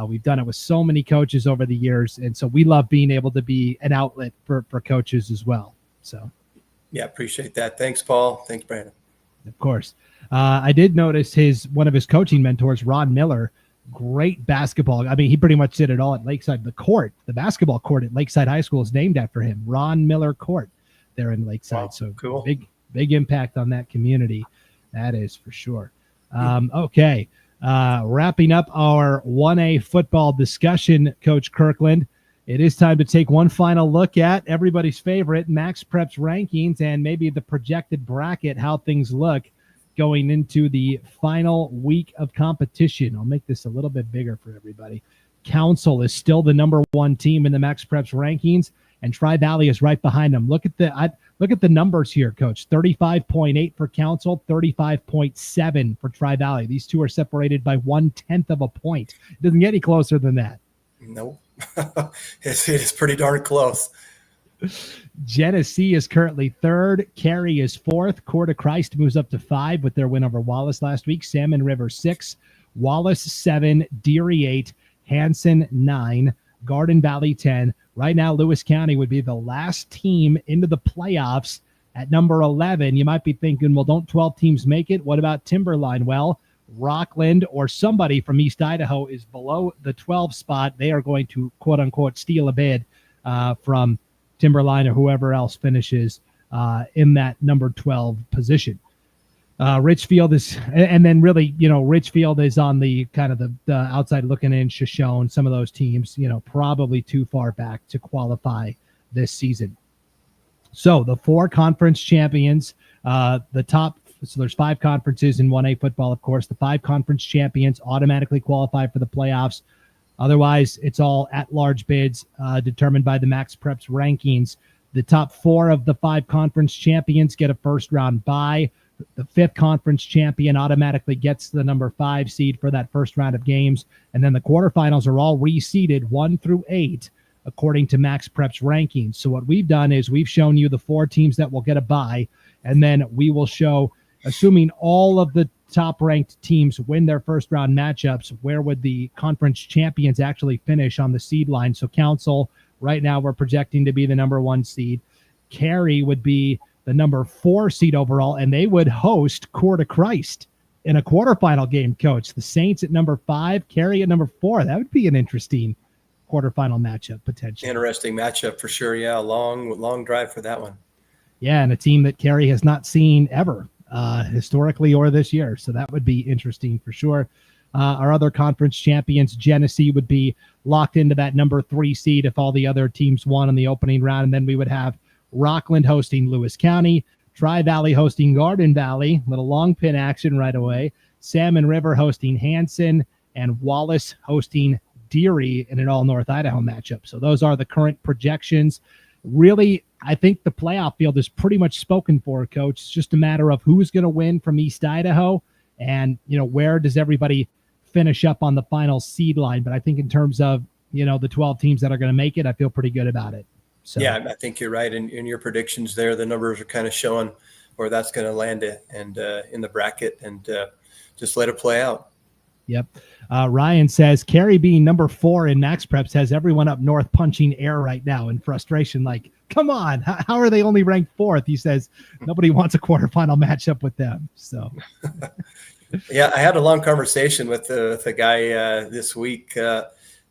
We've done it with so many coaches over the years. And so we love being able to be an outlet for coaches as well. So, yeah, appreciate that. Thanks, Paul. Thanks, Brandon. Of course. I did notice one of his coaching mentors, Ron Miller, great basketball. I mean, he pretty much did it all at Lakeside. The basketball court at Lakeside High School is named after him, Ron Miller Court there in Lakeside. Wow, so cool. Big impact on that community. That is for sure. Okay. Wrapping up our 1A football discussion, Coach Kirkland, it is time to take one final look at everybody's favorite Max Preps rankings and maybe the projected bracket, how things look going into the final week of competition. I'll make this a little bit bigger for everybody. Council is still the number 1 team in the Max Preps rankings, and Tri-Valley is right behind them. Look at the numbers here, Coach. 35.8 for Council, 35.7 for Tri-Valley. These two are separated by 1/10 of a point. It doesn't get any closer than that. No, it's pretty darn close. Genesee is currently 3rd. Cary is 4th. Coeur de Christ moves up to 5 with their win over Wallace last week. Salmon River 6. Wallace 7. Deary 8. Hanson 9. Garden Valley 10. Right now, Lewis County would be the last team into the playoffs at number 11. You might be thinking, well, don't 12 teams make it? What about Timberline? Well, Rockland or somebody from East Idaho is below the 12 spot. They are going to, quote unquote, steal a bid from Timberline or whoever else finishes in that number 12 position. Richfield is, and then really, Richfield is on the kind of the outside looking in. Shoshone, some of those teams, probably too far back to qualify this season. So the 4 conference champions, the top So there's 5 conferences in 1A football, of course. The 5 conference champions automatically qualify for the playoffs. Otherwise, it's all at-large bids determined by the Max Preps rankings. The top 4 of the 5 conference champions get a first-round bye. The 5th conference champion automatically gets the number 5 seed for that first round of games. And then the quarterfinals are all reseeded 1 through 8 according to Max Preps rankings. So what we've done is we've shown you the 4 teams that will get a bye, and then we will show, assuming all of the top-ranked teams win their first-round matchups, where would the conference champions actually finish on the seed line. So Council, right now we're projecting to be the number 1 seed. Cary would be the number 4 seed overall, and they would host Coeur de Christ in a quarterfinal game, Coach. The Saints at number 5, Cary at number 4. That would be an interesting quarterfinal matchup, potentially. Interesting matchup for sure. Yeah, long drive for that one. Yeah, and a team that Cary has not seen ever, historically or this year. So that would be interesting for sure. Our other conference champions, Genesee, would be locked into that number 3 seed if all the other teams won in the opening round. And then we would have Rockland hosting Lewis County, Tri-Valley hosting Garden Valley, little long pin action right away, Salmon River hosting Hanson, and Wallace hosting Deary in an all-North Idaho matchup. So those are the current projections. Really, I think the playoff field is pretty much spoken for, Coach. It's just a matter of who's going to win from East Idaho and, where does everybody finish up on the final seed line. But I think in terms of, the 12 teams that are going to make it, I feel pretty good about it. So, yeah, I think you're right. In your predictions there, the numbers are kind of showing where that's going to land and in the bracket, and just let it play out. Yep. Ryan says, Cary being number 4 in Max Preps has everyone up north punching air right now in frustration. Like, come on, how are they only ranked 4th? He says nobody wants a quarterfinal matchup with them. So, yeah, I had a long conversation with the guy this week. An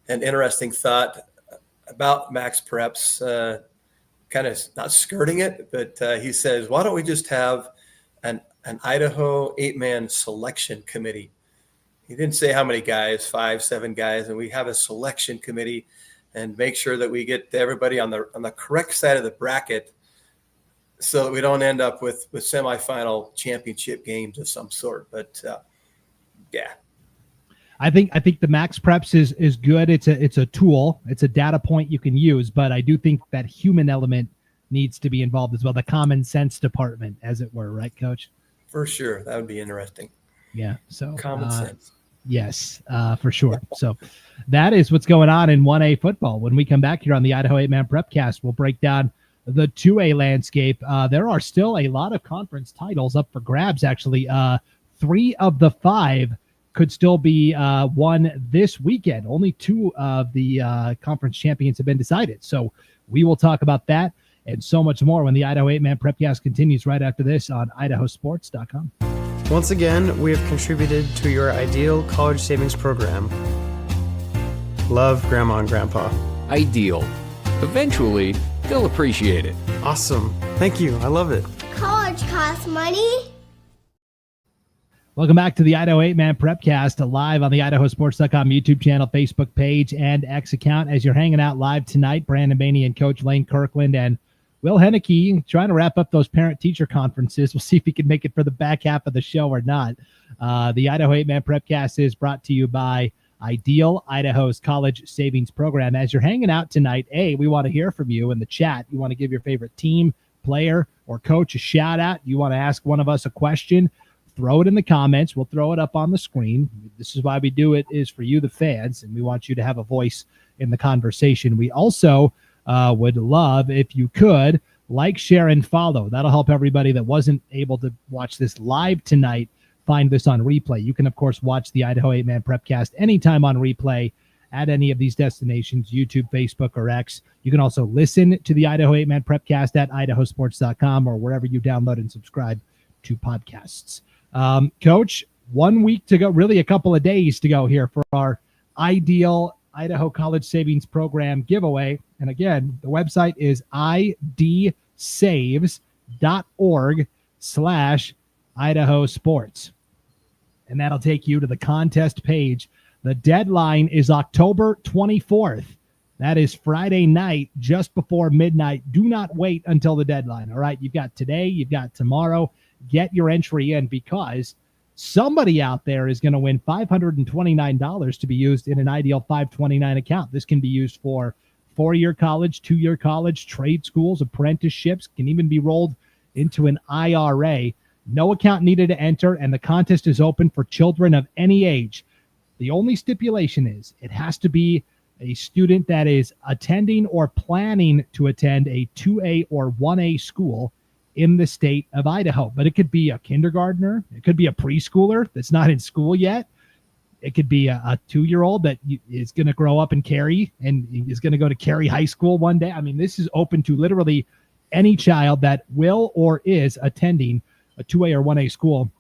interesting thought about Max Preps, kind of not skirting it, but he says, why don't we just have an Idaho 8-man selection committee? He didn't say how many guys, 5, 7 guys, and we have a selection committee and make sure that we get everybody on the correct side of the bracket so that we don't end up with semifinal championship games of some sort. But yeah. I think the Max Preps is good. It's a tool. It's a data point you can use, but I do think that human element needs to be involved as well. The common sense department, as it were, right, Coach? For sure. That would be interesting. Yeah. So common sense. Yes, for sure. So that is what's going on in 1A football. When we come back here on the Idaho 8-Man Prepcast, we'll break down the 2A landscape. There are still a lot of conference titles up for grabs, actually. 3 of the 5 could still be won this weekend. Only 2 of the conference champions have been decided. So we will talk about that and so much more when the Idaho 8-Man Prepcast continues right after this on IdahoSports.com. Once again, we have contributed to your ideal college savings program. Love, Grandma and Grandpa. Ideal. Eventually, they'll appreciate it. Awesome. Thank you. I love it. College costs money. Welcome back to the Idaho 8-Man Prepcast, live on the IdahoSports.com YouTube channel, Facebook page, and X account. As you're hanging out live tonight, Brandon Baney and Coach Lane Kirkland and Will Henneke trying to wrap up those parent-teacher conferences. We'll see if he can make it for the back half of the show or not. The Idaho 8-Man Prepcast is brought to you by Ideal, Idaho's college savings program. As you're hanging out tonight, we want to hear from you in the chat. You want to give your favorite team, player, or coach a shout-out. You want to ask one of us a question, throw it in the comments. We'll throw it up on the screen. This is why we do it, is for you, the fans, and we want you to have a voice in the conversation. We also would love if you could like, share, and follow. That'll help everybody that wasn't able to watch this live tonight find this on replay. You can, of course, watch the Idaho 8-Man Prepcast anytime on replay at any of these destinations, YouTube, Facebook, or X. You can also listen to the Idaho 8-Man Prepcast at IdahoSports.com or wherever you download and subscribe to podcasts. Coach, 1 week to go, really a couple of days to go here for our Ideal Idaho College Savings Program giveaway. And again, the website is idsaves.org/Idaho Sports. And that'll take you to the contest page. The deadline is October 24th. That is Friday night, just before midnight. Do not wait until the deadline. All right. You've got today, you've got tomorrow, get your entry in, because somebody out there is going to win $529 to be used in an Ideal 529 account. This can be used for 4-year college, 2-year college, trade schools, apprenticeships, can even be rolled into an IRA. No account needed to enter, and the contest is open for children of any age. The only stipulation is it has to be a student that is attending or planning to attend a 2A or 1A school in the state of Idaho. But it could be a kindergartner. It could be a preschooler that's not in school yet. It could be a 2-year-old that is going to grow up in Cary and is going to go to Cary High School one day. I mean, this is open to literally any child that will or is attending a 2A or 1A school.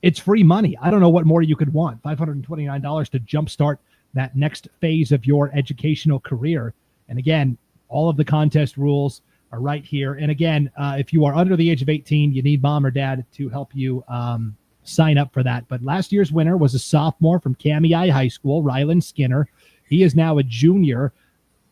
It's free money. I don't know what more you could want. $529 to jumpstart that next phase of your educational career. And again, all of the contest rules are right here. And again, if you are under the age of 18, you need mom or dad to help you sign up for that. But last year's winner was a sophomore from Kamei High School, Rylan Skinner. He is now a junior.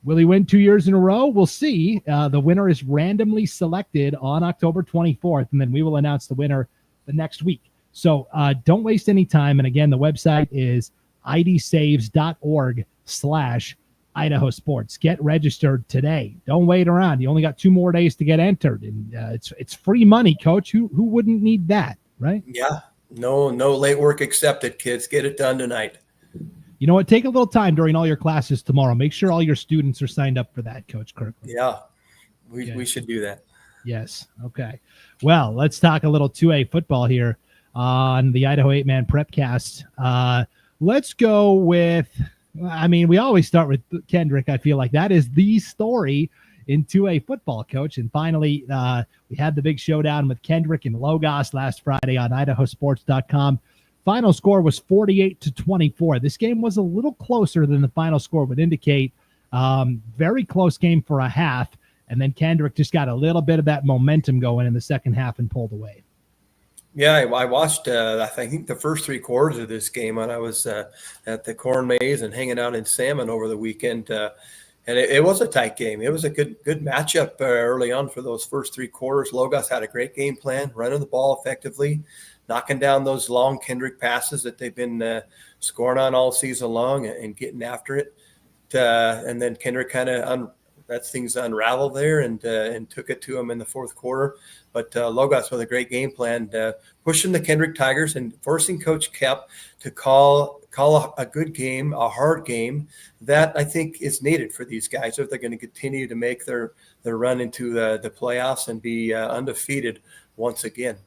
Will he win 2 years in a row? We'll see. The winner is randomly selected on October 24th, and then we will announce the winner the next week. So don't waste any time. And again, the website is idsaves.org/Idaho Sports. Get registered today. Don't wait around. You only got 2 more days to get entered. And it's free money, Coach. Who wouldn't need that, right? Yeah. No late work accepted, kids. Get it done tonight. You know what? Take a little time during all your classes tomorrow. Make sure all your students are signed up for that, Coach Kirkland. Yeah, we should do that. Yes. Okay. Well, let's talk a little 2A football here on the Idaho 8-Man Prepcast. Let's go with, we always start with Kendrick. I feel like that is the story in 2A football, Coach. And finally, we had the big showdown with Kendrick and Logos last Friday on IdahoSports.com. Final score was 48-24. This game was a little closer than the final score would indicate. Very close game for a half. And then Kendrick just got a little bit of that momentum going in the second half and pulled away. Yeah, I watched, I think, the first 3 quarters of this game when I was at the Corn Maze and hanging out in Salmon over the weekend. And it was a tight game. It was a good matchup early on for those first 3 quarters. Logos had a great game plan, running the ball effectively, knocking down those long Kendrick passes that they've been scoring on all season long and getting after it. And then Kendrick kind of that things unraveled there and took it to him in the fourth quarter. But Logos with a great game plan, pushing the Kendrick Tigers and forcing Coach Kep to call a good game, a hard game that I think is needed for these guys if they're going to continue to make their run into the playoffs and be undefeated once again.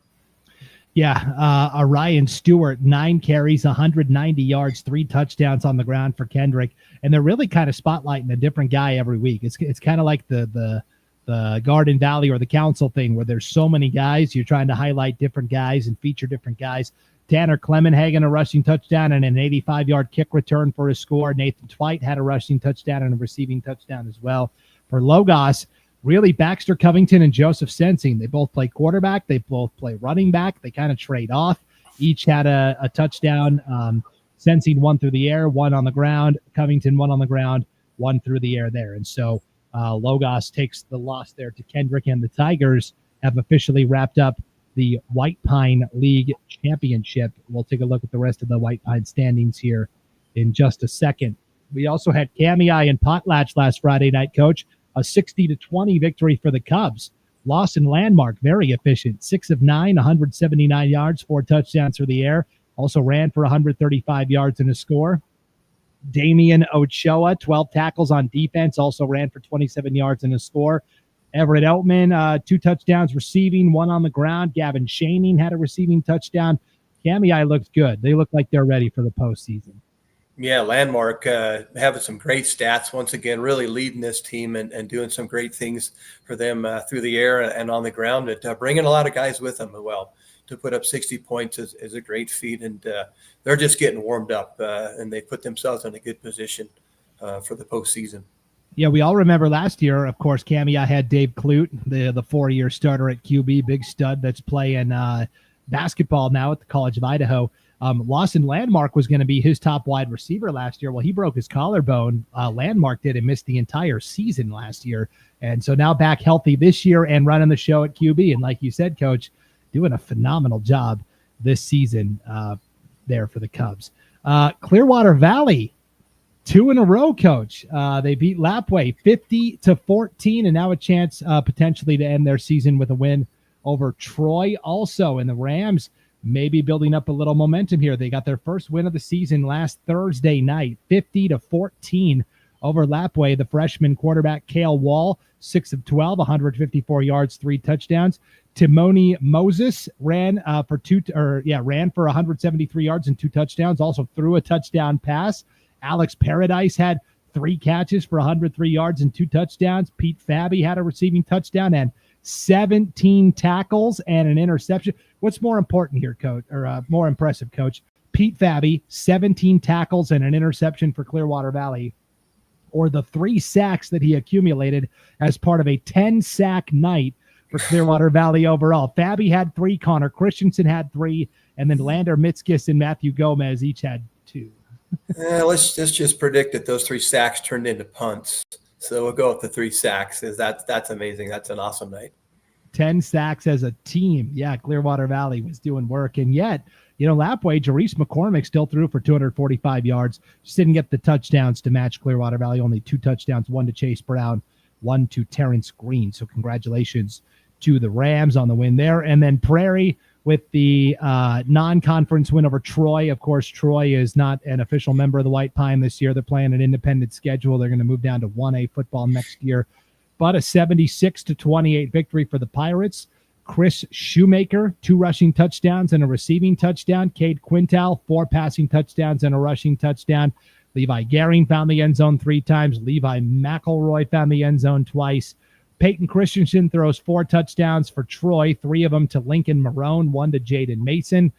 Yeah, Ryan Stewart, 9 carries, 190 yards, 3 touchdowns on the ground for Kendrick. And they're really kind of spotlighting a different guy every week. It's kind of like the Garden Valley or the Council thing where there's so many guys. You're trying to highlight different guys and feature different guys. Tanner Clemenhagen, a rushing touchdown and an 85-yard kick return for his score. Nathan Twite had a rushing touchdown and a receiving touchdown as well. For Logos, really Baxter Covington and Joseph Sensing. They both play quarterback. They both play running back. They kind of trade off. Each had a touchdown. Sensing 1 through the air, 1 on the ground. Covington 1 on the ground, 1 through the air there. And so Logos takes the loss there to Kendrick, and the Tigers have officially wrapped up the White Pine League Championship. We'll take a look at the rest of the White Pine standings here in just a second. We also had Kamei and Potlatch last Friday night, Coach. A 60-20 victory for the Cubs. Lawson Landmark, very efficient. 6 of 9, 179 yards, 4 touchdowns through the air. Also ran for 135 yards in a score. Damian Ochoa, 12 tackles on defense, also ran for 27 yards in a score. Everett Outman, 2 touchdowns receiving, 1 on the ground. Gavin Shaning had a receiving touchdown. Kamei looked good. They look like they're ready for the postseason. Yeah, Landmark having some great stats once again, really leading this team and doing some great things for them through the air and on the ground. And bringing a lot of guys with them as well. To put up 60 points is a great feat, and they're just getting warmed up, and they put themselves in a good position for the postseason. Yeah, we all remember last year, of course, Kamei had Dave Clute, the 4-year starter at QB, big stud that's playing basketball now at the College of Idaho. Lawson Landmark was going to be his top wide receiver last year. Well, he broke his collarbone. Landmark did and missed the entire season last year. And so now back healthy this year and running the show at QB. And like you said, Coach, doing a phenomenal job this season there for the Cubs. Clearwater Valley, 2 in a row, Coach. They beat Lapwai 50-14, and now a chance potentially to end their season with a win over Troy also. And the Rams maybe building up a little momentum here. They got their first win of the season last Thursday night, 50-14 over Lapwai. The freshman quarterback Cale Wall, 6 of 12, 154 yards, 3 touchdowns. Timoni Moses ran for 173 yards and 2 touchdowns. Also threw a touchdown pass. Alex Paradise had 3 catches for 103 yards and 2 touchdowns. Pete Fabi had a receiving touchdown and 17 tackles and an interception. What's more important here, Coach, or more impressive, Coach? Pete Fabi, 17 tackles and an interception for Clearwater Valley, or the 3 sacks that he accumulated as part of a 10-sack night for Clearwater Valley overall. Fabi had 3, Connor Christensen had 3, and then Lander Mitskis and Matthew Gomez each had 2. Let's just predict that those 3 sacks turned into punts. So we'll go with the 3 sacks. That's amazing. That's an awesome night. 10 sacks as a team. Yeah, Clearwater Valley was doing work. And yet, Lapwai, Jerice McCormick still threw for 245 yards. Just didn't get the touchdowns to match Clearwater Valley. Only 2 touchdowns, 1 to Chase Brown, 1 to Terrence Green. So congratulations to the Rams on the win there. And then Prairie with the non-conference win over Troy. Of course, Troy is not an official member of the White Pine this year. They're playing an independent schedule. They're going to move down to 1A football next year. But a 76-28 victory for the Pirates. Chris Shoemaker, 2 rushing touchdowns and a receiving touchdown. Cade Quintal, 4 passing touchdowns and a rushing touchdown. Levi Gehring found the end zone 3 times. Levi McElroy found the end zone twice. Peyton Christensen throws 4 touchdowns for Troy, 3 of them to Lincoln Marone, 1 to Jaden Mason.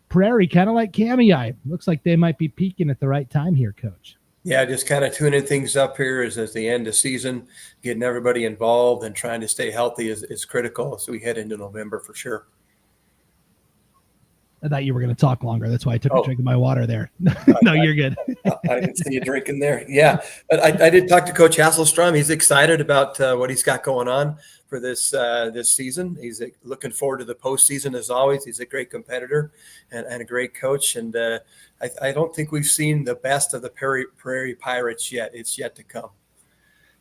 Prairie, kind of like Kamei. Looks like they might be peaking at the right time here, Coach. Yeah, just kind of tuning things up here as the end of season, getting everybody involved and trying to stay healthy is critical as we head into November for sure. I thought you were going to talk longer. That's why I took a drink of my water there. No, you're good. I didn't see you drinking there. Yeah, but I did talk to Coach Hasselstrom. He's excited about what he's got going on for this season. He's looking forward to the postseason as always. He's a great competitor and a great coach. And I don't think we've seen the best of the Prairie Pirates yet. It's yet to come.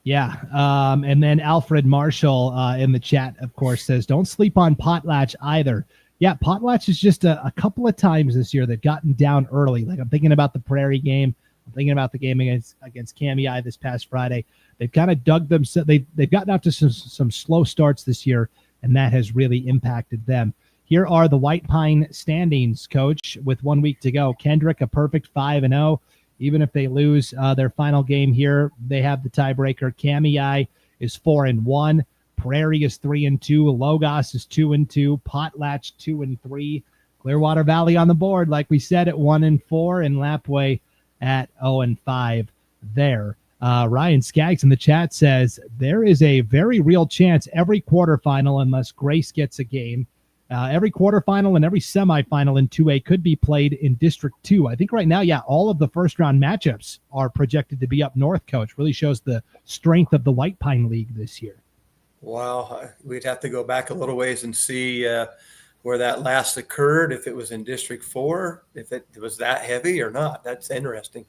Yeah. And then Alfred Marshall in the chat, of course, says, don't sleep on Potlatch either. Yeah, Potlatch is just a couple of times this year they've gotten down early. Like I'm thinking about the Prairie game. I'm thinking about the game against Kamei this past Friday. They've kind of dug them. They've gotten out to some slow starts this year, and that has really impacted them. Here are the White Pine standings, Coach, with 1 week to go. Kendrick, a perfect 5-0. Even if they lose their final game here, they have the tiebreaker. Kamei is 4-1. Prairie is 3-2. Logos is 2-2. Potlatch 2-3. Clearwater Valley on the board, like we said, at 1-4, and Lapwai at 0-5 there. Ryan Skaggs in the chat says there is a very real chance every quarterfinal, unless Grace gets a game, every quarterfinal and every semifinal in 2A could be played in District 2. I think right now, all of the first-round matchups are projected to be up north, Coach. Really shows the strength of the White Pine League this year. Wow, we'd have to go back a little ways and see where that last occurred, if it was in District 4, if it was that heavy or not. That's interesting.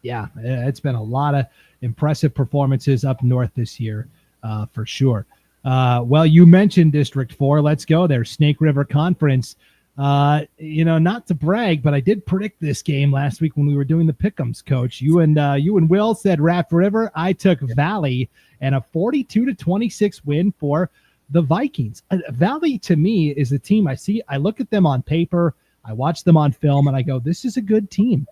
Yeah, it's been a lot of impressive performances up north this year, for sure. Well, you mentioned District 4. Let's go there. Snake River Conference. Not to brag, but I did predict this game last week when we were doing the pick'ems, Coach. You and Will said Raft River. I took Valley, and a 42-26 win for the Vikings. Valley, to me, is a team I look at them on paper, I watch them on film, and I go, this is a good team.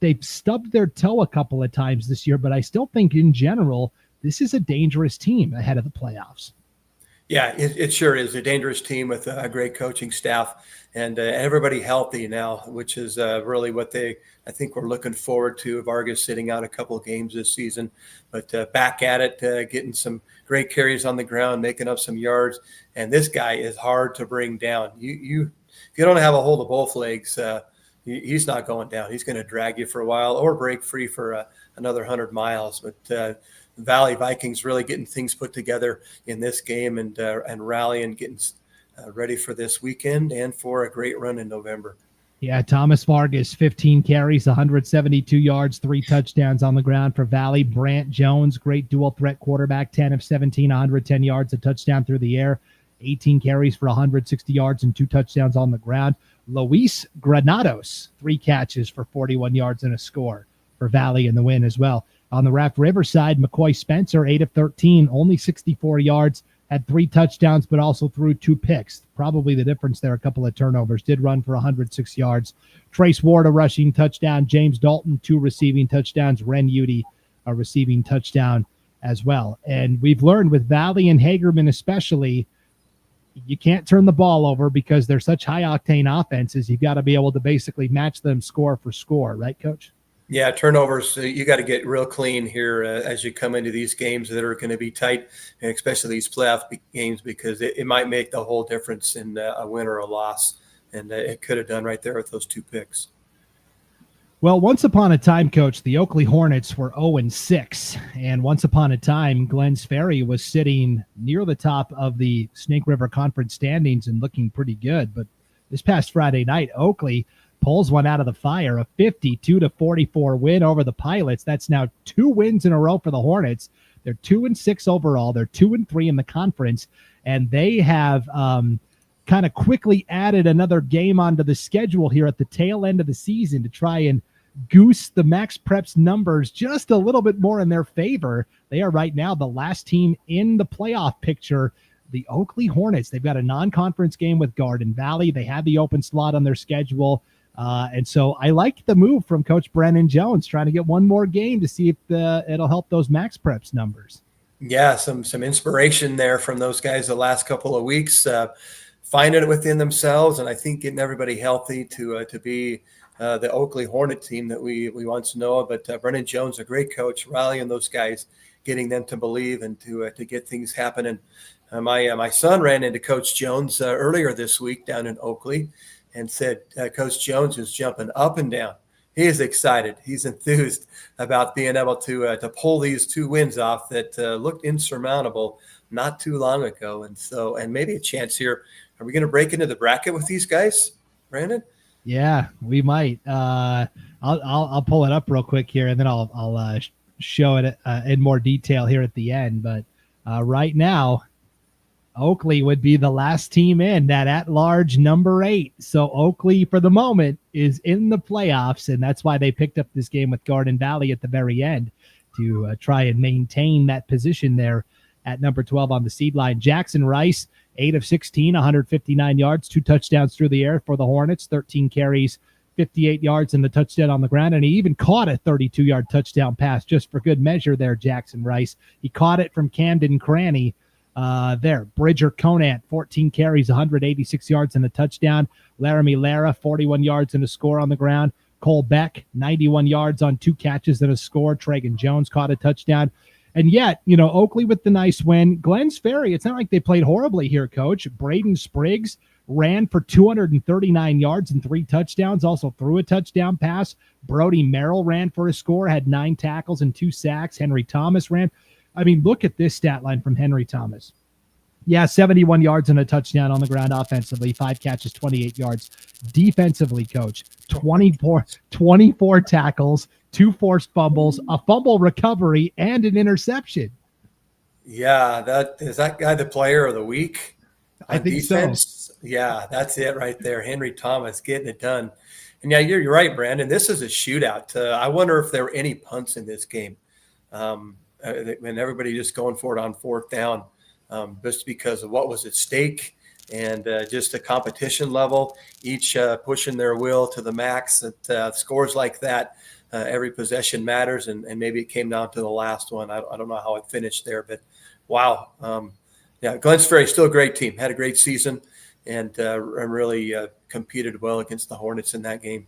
They've stubbed their toe a couple of times this year, but I still think in general, this is a dangerous team ahead of the playoffs. Yeah, it sure is a dangerous team with a great coaching staff and everybody healthy now, which is really what I think we're looking forward to. Vargas sitting out a couple of games this season, but back at it, getting some great carries on the ground, making up some yards. And this guy is hard to bring down. If you don't have a hold of both legs, he's not going down. He's going to drag you for a while or break free for another 100 miles. But Valley Vikings really getting things put together in this game and rallying, getting ready for this weekend and for a great run in November. Yeah, Thomas Vargas, 15 carries, 172 yards, 3 touchdowns on the ground for Valley. Brant Jones, great dual threat quarterback, 10 of 17, 110 yards, a touchdown through the air, 18 carries for 160 yards and 2 touchdowns on the ground. Luis Granados, 3 catches for 41 yards and a score for Valley in the win as well. On the Raft River side, McCoy Spencer, 8 of 13, only 64 yards, had 3 touchdowns, but also threw 2 picks. Probably the difference there, a couple of turnovers. Did run for 106 yards. Trace Ward, a rushing touchdown. James Dalton, 2 receiving touchdowns. Ren Udy, a receiving touchdown as well. And we've learned with Valley and Hagerman especially, you can't turn the ball over because they're such high-octane offenses. You've got to be able to basically match them score for score. Right, Coach? Yeah, turnovers, you got to get real clean here as you come into these games that are going to be tight, and especially these playoff games, because it might make the whole difference in a win or a loss. And it could have done right there with those 2 picks. Well, once upon a time, Coach, the Oakley Hornets were 0-6. And once upon a time, Glens Ferry was sitting near the top of the Snake River Conference standings and looking pretty good. But this past Friday night, Oakley pulls one out of the fire, a 52-44 win over the Pilots. That's now 2 wins in a row for the Hornets. They're 2-6 overall. They're 2-3 in the conference, and they have kind of quickly added another game onto the schedule here at the tail end of the season to try and goose the Max Preps numbers just a little bit more in their favor. They are right now the last team in the playoff picture, the Oakley Hornets. They've got a non-conference game with Garden Valley. They have the open slot on their schedule. And so I like the move from Coach Brennan Jones, trying to get one more game to see if it'll help those Max Preps numbers. Yeah, some inspiration there from those guys the last couple of weeks, finding it within themselves, and I think getting everybody healthy to be the Oakley Hornet team that we once know. But Brennan Jones, a great coach, rallying those guys, getting them to believe and to get things happening. My son ran into Coach Jones earlier this week down in Oakley and said, Coach Jones is jumping up and down. He is excited. He's enthused about being able to pull these 2 wins off that looked insurmountable not too long ago. And maybe a chance here. Are we going to break into the bracket with these guys, Brandon? Yeah, we might. I'll pull it up real quick here, and then I'll show it in more detail here at the end. But right now, Oakley would be the last team in that at-large number 8. So Oakley, for the moment, is in the playoffs, and that's why they picked up this game with Garden Valley at the very end to try and maintain that position there at number 12 on the seed line. Jackson Rice, 8 of 16, 159 yards, 2 touchdowns through the air for the Hornets, 13 carries, 58 yards, and the touchdown on the ground. And he even caught a 32-yard touchdown pass just for good measure there, Jackson Rice. He caught it from Camden Cranny. Bridger Conant, 14 carries, 186 yards and a touchdown. Laramie Lara, 41 yards and a score on the ground. Cole Beck, 91 yards on 2 catches and a score. Tragan Jones caught a touchdown. And yet, Oakley with the nice win. Glens Ferry, it's not like they played horribly here, Coach. Braden Spriggs ran for 239 yards and 3 touchdowns, also threw a touchdown pass. Brody Merrill ran for a score, had 9 tackles and 2 sacks. Henry Thomas ran. I mean, look at this stat line from Henry Thomas. Yeah, 71 yards and a touchdown on the ground offensively, 5 catches, 28 yards. Defensively, Coach, 24 tackles, 2 forced fumbles, a fumble recovery, and an interception. Yeah, that guy the player of the week? I think defense? So. Yeah, that's it right there. Henry Thomas getting it done. And yeah, you're right, Brandon. This is a shootout. I wonder if there were any punts in this game. And everybody just going for it on 4th down, just because of what was at stake and just the competition level, each pushing their will to the max. At scores like that, every possession matters, and maybe it came down to the last one. I don't know how it finished there, but wow. Glens Ferry, still a great team, had a great season, and really competed well against the Hornets in that game.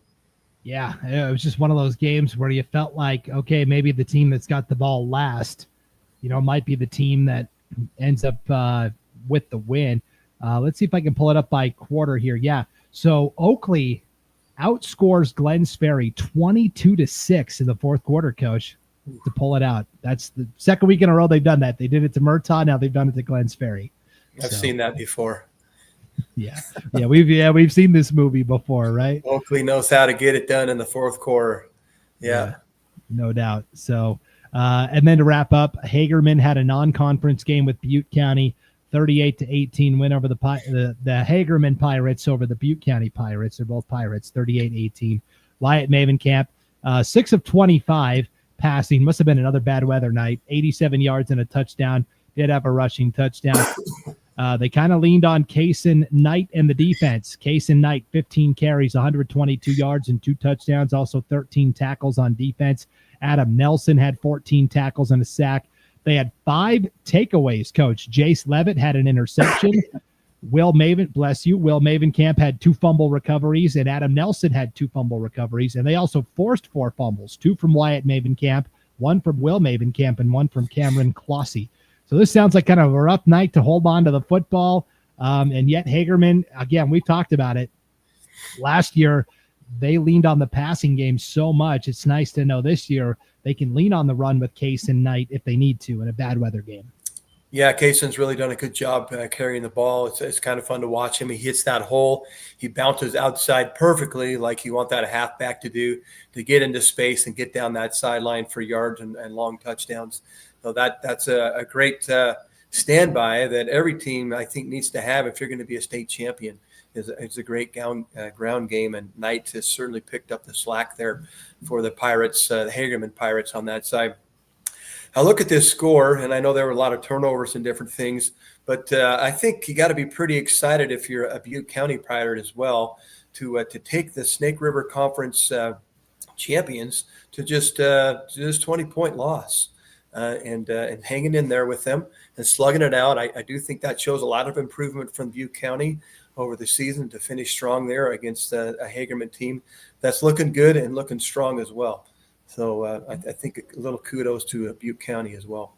Yeah, it was just one of those games where you felt like, okay, maybe the team that's got the ball last, might be the team that ends up with the win. Let's see if I can pull it up by quarter here. Yeah, so Oakley outscores Glens Ferry 22-6 in the 4th quarter, Coach, to pull it out. That's the second week in a row they've done that. They did it to Murtaugh, now they've done it to Glens Ferry. I've seen that before. We've seen this movie before, right? Oakley knows how to get it done in the fourth quarter. Yeah. No doubt. So, and then to wrap up, Hagerman had a non-conference game with Butte County, 38-18 win over the Hagerman Pirates over the Butte County Pirates. They're both Pirates, 38-18. Wyatt Mavencamp, 6 of 25 passing. Must have been another bad weather night. 87 yards and a touchdown. Did have a rushing touchdown. They kind of leaned on Kaysen Knight and the defense. Kaysen Knight, 15 carries, 122 yards and 2 touchdowns, also 13 tackles on defense. Adam Nelson had 14 tackles and a sack. They had 5 takeaways, Coach. Jace Levitt had an interception. Will Mavencamp had 2 fumble recoveries, and Adam Nelson had 2 fumble recoveries. And they also forced 4 fumbles, 2 from Wyatt Mavencamp, 1 from Will Mavencamp, and 1 from Cameron Clossy. So this sounds like kind of a rough night to hold on to the football. And yet Hagerman, again, we've talked about it. Last year, they leaned on the passing game so much. It's nice to know this year they can lean on the run with Kaysen Knight if they need to in a bad weather game. Yeah, Kaysen's really done a good job carrying the ball. It's kind of fun to watch him. He hits that hole. He bounces outside perfectly like you want that halfback to do, to get into space and get down that sideline for yards and long touchdowns. So that's a great standby that every team, I think, needs to have if you're going to be a state champion. It's a great ground game, and Knight has certainly picked up the slack there for the Pirates, the Hagerman Pirates on that side. I look at this score, and I know there were a lot of turnovers and different things, but I think you got to be pretty excited if you're a Butte County Pirate as well to take the Snake River Conference champions to just 20-point loss. And hanging in there with them and slugging it out. I do think that shows a lot of improvement from Butte County over the season to finish strong there against a Hagerman team that's looking good and looking strong as well. So I think a little kudos to Butte County as well.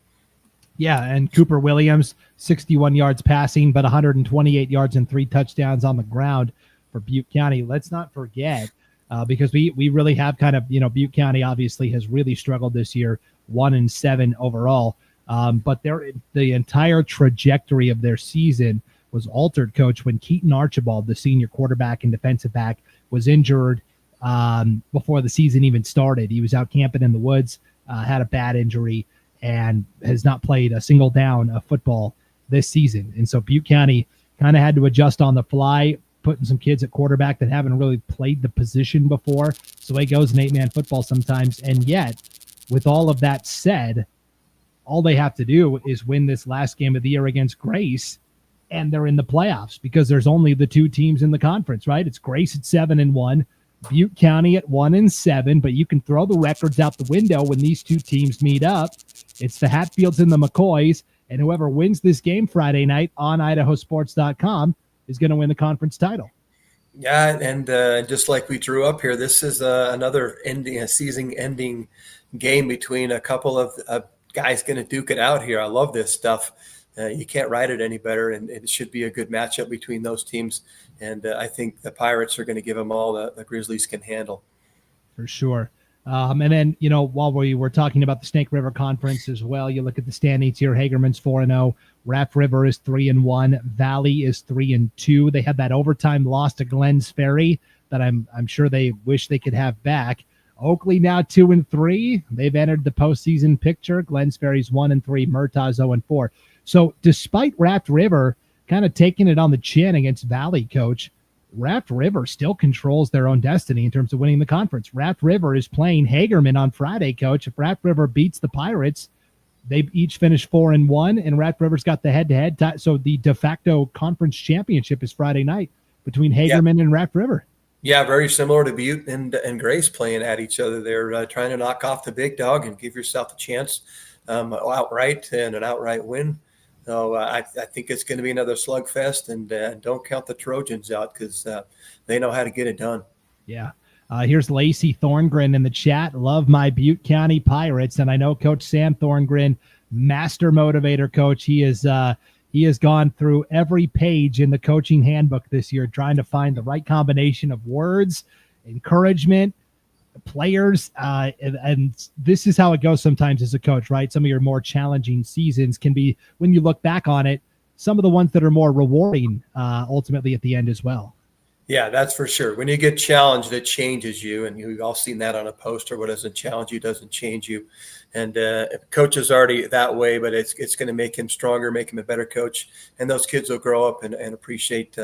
Yeah, and Cooper Williams, 61 yards passing, but 128 yards and 3 touchdowns on the ground for Butte County. Let's not forget, because we really have kind of, Butte County obviously has really struggled this year, 1-7 overall. But the entire trajectory of their season was altered, Coach, when Keaton Archibald, the senior quarterback and defensive back, was injured before the season even started. He was out camping in the woods, had a bad injury, and has not played a single down of football this season. And so Butte County kind of had to adjust on the fly, putting some kids at quarterback that haven't really played the position before. So it goes in 8-man football sometimes. And yet, with all of that said, all they have to do is win this last game of the year against Grace, and they're in the playoffs because there's only the 2 teams in the conference, right? It's Grace at 7-1, Butte County at 1-7, but you can throw the records out the window when these 2 teams meet up. It's the Hatfields and the McCoys, and whoever wins this game Friday night on IdahoSports.com is going to win the conference title. Yeah, and just like we drew up here, this is another season-ending game between a couple of guys going to duke it out here. I love this stuff. You can't write it any better, and it should be a good matchup between those teams. And I think the Pirates are going to give them all the Grizzlies can handle. For sure. And then, while we were talking about the Snake River Conference as well, you look at the standings here. Hagerman's 4-0. Raft River is 3-1. Valley is 3-2. They had that overtime loss to Glens Ferry that I'm sure they wish they could have back. Oakley now 2-3. They've entered the postseason picture. Glens Ferry's 1-3. Murtaugh's 0-4. So despite Raft River kind of taking it on the chin against Valley, Coach, Raft River still controls their own destiny in terms of winning the conference. Raft River is playing Hagerman on Friday, Coach. If Raft River beats the Pirates, they each finish 4-1, and Raft River's got the head-to-head. So the de facto conference championship is Friday night between Hagerman and Raft River. Yeah, very similar to Butte and Grace playing at each other. They're trying to knock off the big dog and give yourself a chance outright and an outright win. So I think it's going to be another slugfest, and don't count the Trojans out because they know how to get it done. Yeah. Here's Lacey Thorngren in the chat. Love my Butte County Pirates. And I know Coach Sam Thorngren, master motivator coach. He has gone through every page in the coaching handbook this year, trying to find the right combination of words, encouragement, players. And this is how it goes sometimes as a coach, right? Some of your more challenging seasons can be, when you look back on it, some of the ones that are more rewarding ultimately at the end as well. Yeah, that's for sure. When you get challenged, it changes you, and you've all seen that on a poster. What doesn't challenge you doesn't change you. And coach is already that way, but it's going to make him stronger, make him a better coach, and those kids will grow up and appreciate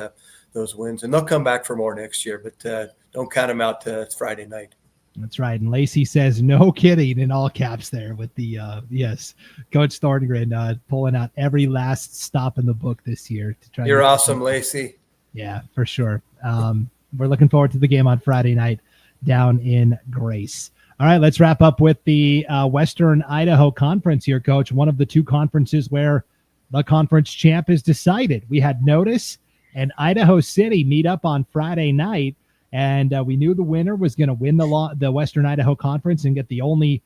those wins, and they'll come back for more next year. But don't count them out to Friday night. That's right. And Lacey says, no kidding, in all caps there with the, yes, Coach Thorngren pulling out every last stop in the book this year to try. You're awesome, Lacey. Yeah, for sure. We're looking forward to the game on Friday night down in Grace. All right, let's wrap up with the Western Idaho Conference here, Coach. One of the two conferences where the conference champ is decided. We had Notice and Idaho City meet up on Friday night, and we knew the winner was going to win the Western Idaho Conference and get the only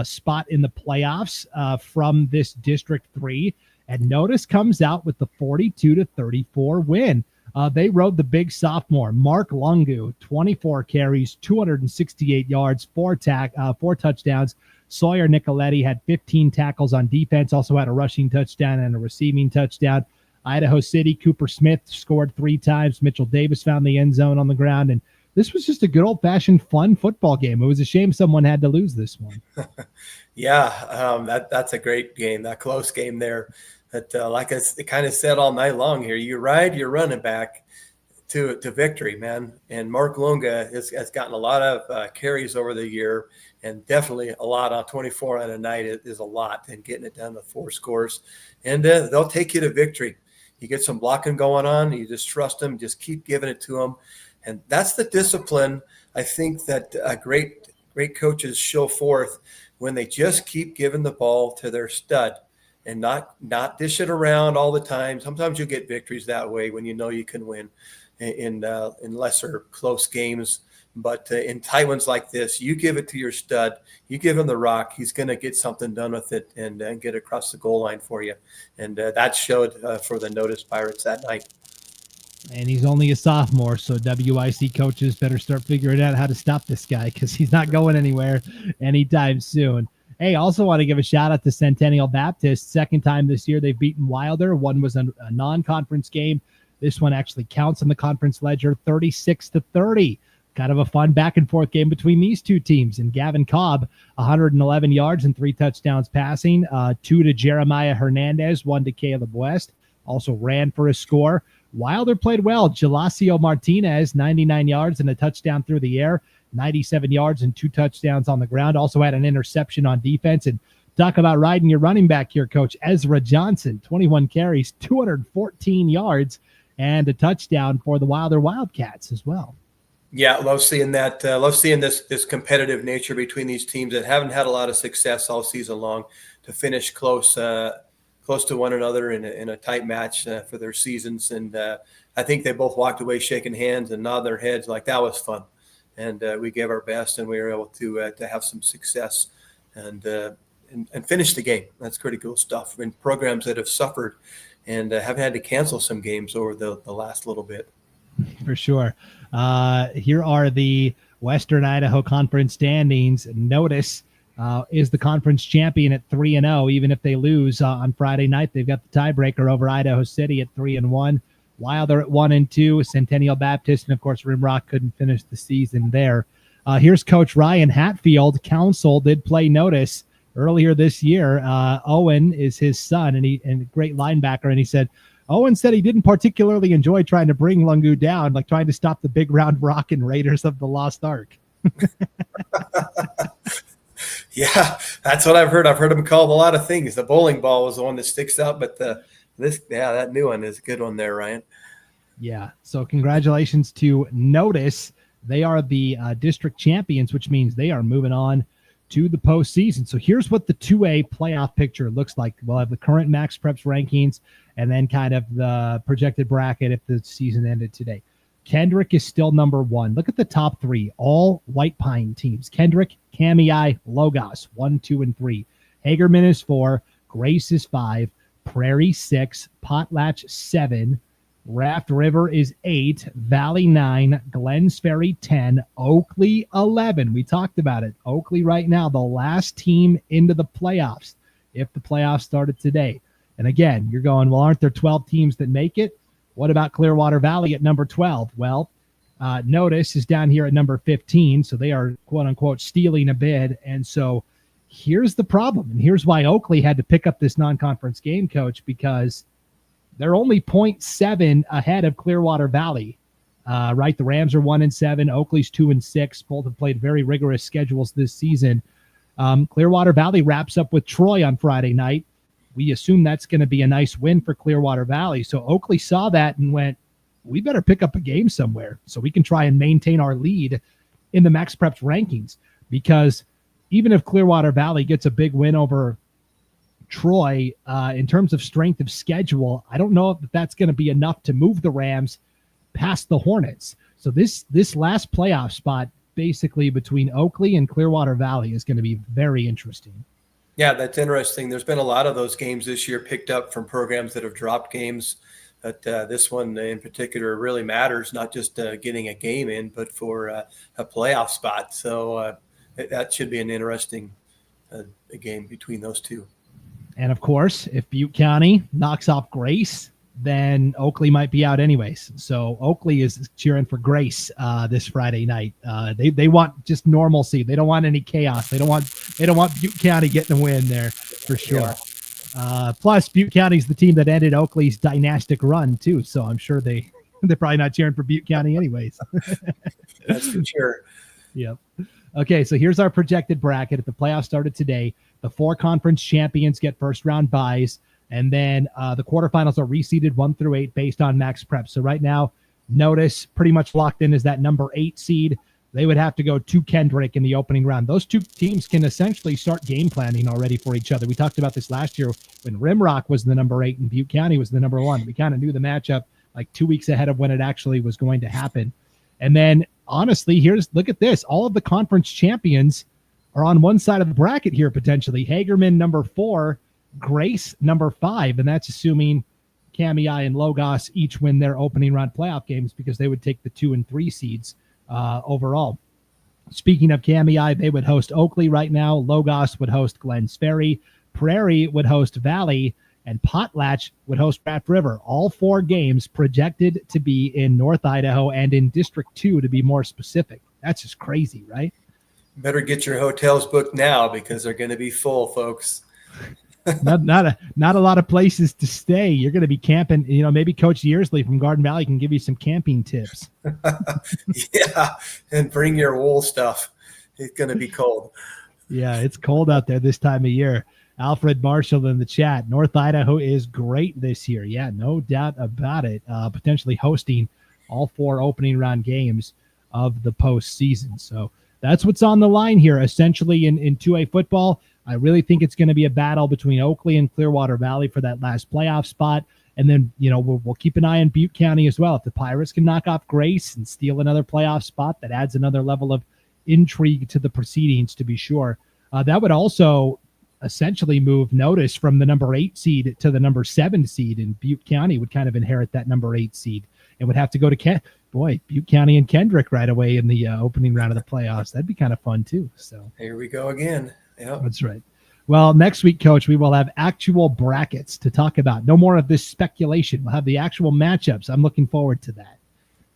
spot in the playoffs from this District 3. And Notice comes out with the 42-34 win. They rode the big sophomore, Mark Lungu, 24 carries, 268 yards, four touchdowns. Sawyer Nicoletti had 15 tackles on defense, also had a rushing touchdown and a receiving touchdown. Idaho City, Cooper Smith scored 3 times. Mitchell Davis found the end zone on the ground. And this was just a good old-fashioned fun football game. It was a shame someone had to lose this one. Yeah, that's a great game, that close game there. That, like I kind of said all night long here, you ride your running back to victory, man. And Mark Lunga has gotten a lot of carries over the year, and definitely a lot on 24 on a night is a lot, and getting it down to 4 scores. And they'll take you to victory. You get some blocking going on, you just trust them, just keep giving it to them. And that's the discipline, I think, that great coaches show forth when they just keep giving the ball to their stud and not dish it around all the time. Sometimes you get victories that way when you know you can win in lesser close games. But in tight ones like this, you give it to your stud, you give him the rock, he's going to get something done with it and get across the goal line for you. And that showed for the Notice Pirates that night. And he's only a sophomore, so WIC coaches better start figuring out how to stop this guy because he's not going anywhere anytime soon. Hey, also want to give a shout out to Centennial Baptist. Second time this year they've beaten Wilder. One was a non-conference game. This one actually counts in the conference ledger, 36-30. Kind of a fun back and forth game between these two teams. And Gavin Cobb, 111 yards and 3 touchdowns passing, 2 to Jeremiah Hernandez, 1 to Caleb West. Also ran for a score. Wilder played well. Gelasio Martinez, 99 yards and a touchdown through the air. 97 yards and 2 touchdowns on the ground. Also had an interception on defense. And talk about riding your running back here, Coach. Ezra Johnson, 21 carries, 214 yards, and a touchdown for the Wilder Wildcats as well. Yeah, love seeing that. Love seeing this competitive nature between these teams that haven't had a lot of success all season long to finish close to one another in a tight match for their seasons. And I think they both walked away shaking hands and nodding their heads like that was fun. And we gave our best, and we were able to have some success and finish the game. That's pretty cool stuff. In programs that have suffered and have had to cancel some games over the last little bit. For sure. Here are the Western Idaho Conference standings. Notice is the conference champion at 3-0. Even if they lose on Friday night, they've got the tiebreaker over Idaho City at 3-1. Wilder at 1-2, Centennial Baptist, and of course Rimrock couldn't finish the season there. Here's Coach Ryan Hatfield. Council did play Notice earlier this year. Owen is his son, and a great linebacker. And he said, Owen said he didn't particularly enjoy trying to bring Lungu down, like trying to stop the Big Round Rock and Raiders of the Lost Ark. Yeah, that's what I've heard. I've heard him called a lot of things. The bowling ball was the one that sticks out, but that new one is a good one there, Ryan. Yeah. So congratulations to Notice. They are the district champions, which means they are moving on to the postseason. So here's what the 2A playoff picture looks like. We'll have the current Max Preps rankings and then kind of the projected bracket if the season ended today. Kendrick is still number 1. Look at the top 3, all White Pine teams. Kendrick, Kamei, Logos, 1, 2, and 3. Hagerman is 4. Grace is 5. Prairie 6. Potlatch 7. Raft River is 8. Valley 9. Glens Ferry 10. Oakley 11. We talked about it. Oakley right now, the last team into the playoffs, if the playoffs started today. And again, you're going, well, aren't there 12 teams that make it? What about Clearwater Valley at number 12? Well, Notice is down here at number 15, so they are, quote-unquote, stealing a bid. And so here's the problem, and here's why Oakley had to pick up this non-conference game, Coach, because they're only 0.7 ahead of Clearwater Valley. Right, the Rams are 1-7, Oakley's 2-6. Both have played very rigorous schedules this season. Clearwater Valley wraps up with Troy on Friday night. We assume that's going to be a nice win for Clearwater Valley. So Oakley saw that and went, we better pick up a game somewhere so we can try and maintain our lead in the Max Preps rankings, because even if Clearwater Valley gets a big win over Troy, in terms of strength of schedule, I don't know if that's going to be enough to move the Rams past the Hornets. So this last playoff spot, basically between Oakley and Clearwater Valley, is going to be very interesting. Yeah, that's interesting. There's been a lot of those games this year picked up from programs that have dropped games. But this one in particular really matters, not just getting a game in, but for a playoff spot. So that should be an interesting game between those two. And of course, if Butte County knocks off Grace, then Oakley might be out anyways. So Oakley is cheering for Grace this Friday night. They want just normalcy. They don't want any chaos. They don't want Butte County getting a win there for sure. Yeah. Plus, Butte County is the team that ended Oakley's dynastic run too. So I'm sure they're probably not cheering for Butte County anyways. That's for sure. Yep. Okay, so here's our projected bracket. If the playoffs started today, the 4 conference champions get first round byes, and then the quarterfinals are reseeded 1 through 8 based on Max Prep. So right now, Notice pretty much locked in as that number 8 seed. They would have to go to Kendrick in the opening round. Those two teams can essentially start game planning already for each other. We talked about this last year when Rimrock was the number 8 and Butte County was the number 1. We kind of knew the matchup like 2 weeks ahead of when it actually was going to happen. And then, honestly, look at this. All of the conference champions are on one side of the bracket here potentially. Hagerman, number 4, Grace, number 5, and that's assuming Kamei and Logos each win their opening round playoff games, because they would take the 2 and 3 seeds overall. Speaking of Kamei, they would host Oakley right now. Logos would host Glens Ferry. Prairie would host Valley, and Potlatch would host Raft River. All 4 games projected to be in North Idaho and in District 2 to be more specific. That's just crazy, right? Better get your hotels booked now, because they're going to be full, folks. not a lot of places to stay. You're going to be camping. Maybe Coach Yearsley from Garden Valley can give you some camping tips. Yeah, and bring your wool stuff. It's going to be cold. Yeah, it's cold out there this time of year. Alfred Marshall in the chat. North Idaho is great this year. Yeah, no doubt about it. Potentially hosting all 4 opening round games of the postseason. So that's what's on the line here, essentially in 2A football. I really think it's going to be a battle between Oakley and Clearwater Valley for that last playoff spot. And then, we'll keep an eye on Butte County as well. If the Pirates can knock off Grace and steal another playoff spot, that adds another level of intrigue to the proceedings, to be sure. That would also essentially move Notice from the number 8 seed to the number 7 seed, and Butte County would kind of inherit that number 8 seed and would have to go to Butte County and Kendrick right away in the opening round of the playoffs. That'd be kind of fun too. So here we go again. Yeah, that's right. Well, next week, Coach, we will have actual brackets to talk about. No more of this speculation. We'll have the actual matchups. I'm looking forward to that.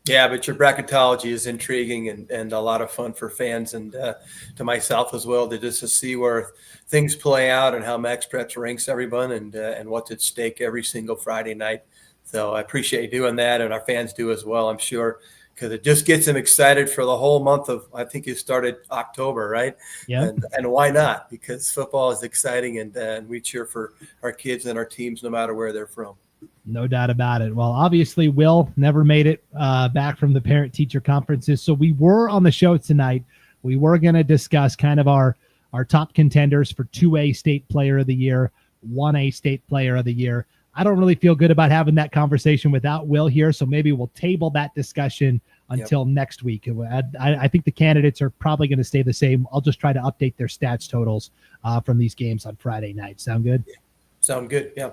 Yeah, but your bracketology is intriguing and a lot of fun for fans and to myself as well, to see where things play out and how Max Preps ranks everyone and what's at stake every single Friday night. So I appreciate you doing that, and our fans do as well, I'm sure, because it just gets them excited for the whole month of, I think you started October, right? Yeah. And why not? Because football is exciting, and we cheer for our kids and our teams no matter where they're from. No doubt about it. Well, obviously, Will never made it back from the parent-teacher conferences. So we were on the show tonight. We were going to discuss kind of our top contenders for 2A State Player of the Year, 1A State Player of the Year. I don't really feel good about having that conversation without Will here, so maybe we'll table that discussion until next week. I think the candidates are probably going to stay the same. I'll just try to update their stats totals from these games on Friday night. Sound good? Yeah. Sound good, yeah.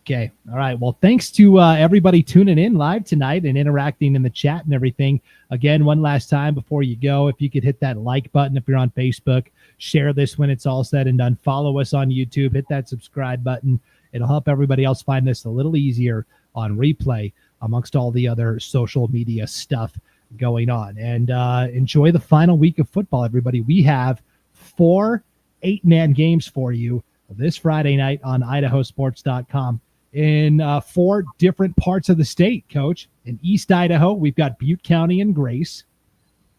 Okay. All right. Well, thanks to everybody tuning in live tonight and interacting in the chat and everything. Again, one last time before you go, if you could hit that like button if you're on Facebook, share this when it's all said and done, follow us on YouTube, hit that subscribe button. It'll help everybody else find this a little easier on replay amongst all the other social media stuff going on. And enjoy the final week of football, everybody. We have 4 8-man games for you this Friday night on IdahoSports.com in 4 different parts of the state, Coach. In East Idaho, we've got Butte County and Grace.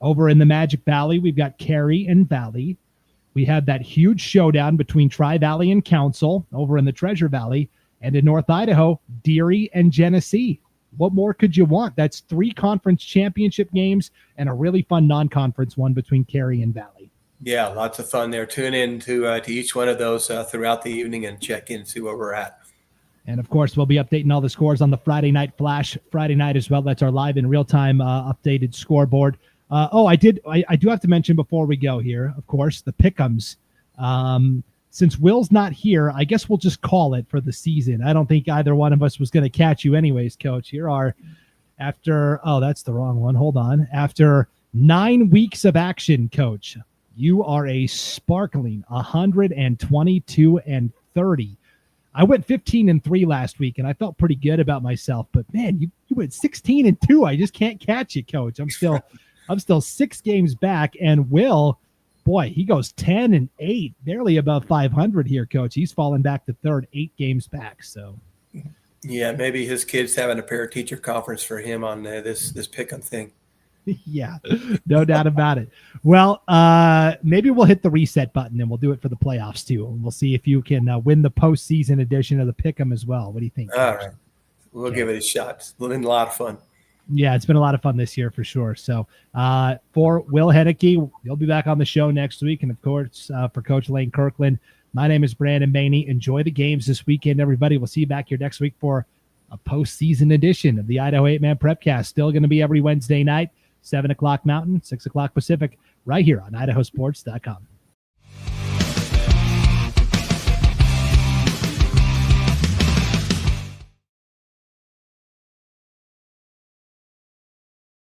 Over in the Magic Valley, we've got Cary and Valley. We had that huge showdown between Tri-Valley and Council over in the Treasure Valley. And in North Idaho, Deary and Genesee. What more could you want? That's 3 conference championship games and a really fun non-conference one between Cary and Valley. Yeah, lots of fun there. Tune in to each one of those throughout the evening and check in and see where we're at. And, of course, we'll be updating all the scores on the Friday Night Flash Friday night as well. That's our live in real-time updated scoreboard. I do have to mention before we go here, of course, the Pick'ems. Since Will's not here, I guess we'll just call it for the season. I don't think either one of us was going to catch you anyways, Coach. Here are, that's the wrong one. Hold on. After 9 weeks of action, Coach, you are a sparkling 122-30. I went 15-3 last week, and I felt pretty good about myself. But man, you went 16-2. I just can't catch you, Coach. I'm still 6 games back, and Will, boy, he goes 10-8, barely above 500 here, Coach. He's fallen back to third, 8 games back. So, yeah, maybe his kid's having a parent-teacher conference for him on this pick'em thing. Yeah, no doubt about it. Well, maybe we'll hit the reset button and we'll do it for the playoffs too. And we'll see if you can win the postseason edition of the Pick'em as well. What do you think, Coach? All right, we'll give it a shot. It's been a lot of fun. Yeah, it's been a lot of fun this year for sure. So for Will Henneke, you'll be back on the show next week. And, of course, for Coach Lane Kirkland, my name is Brandon Maney. Enjoy the games this weekend, everybody. We'll see you back here next week for a postseason edition of the Idaho 8-Man Prepcast. Still going to be every Wednesday night, 7 o'clock Mountain, 6 o'clock Pacific, right here on IdahoSports.com.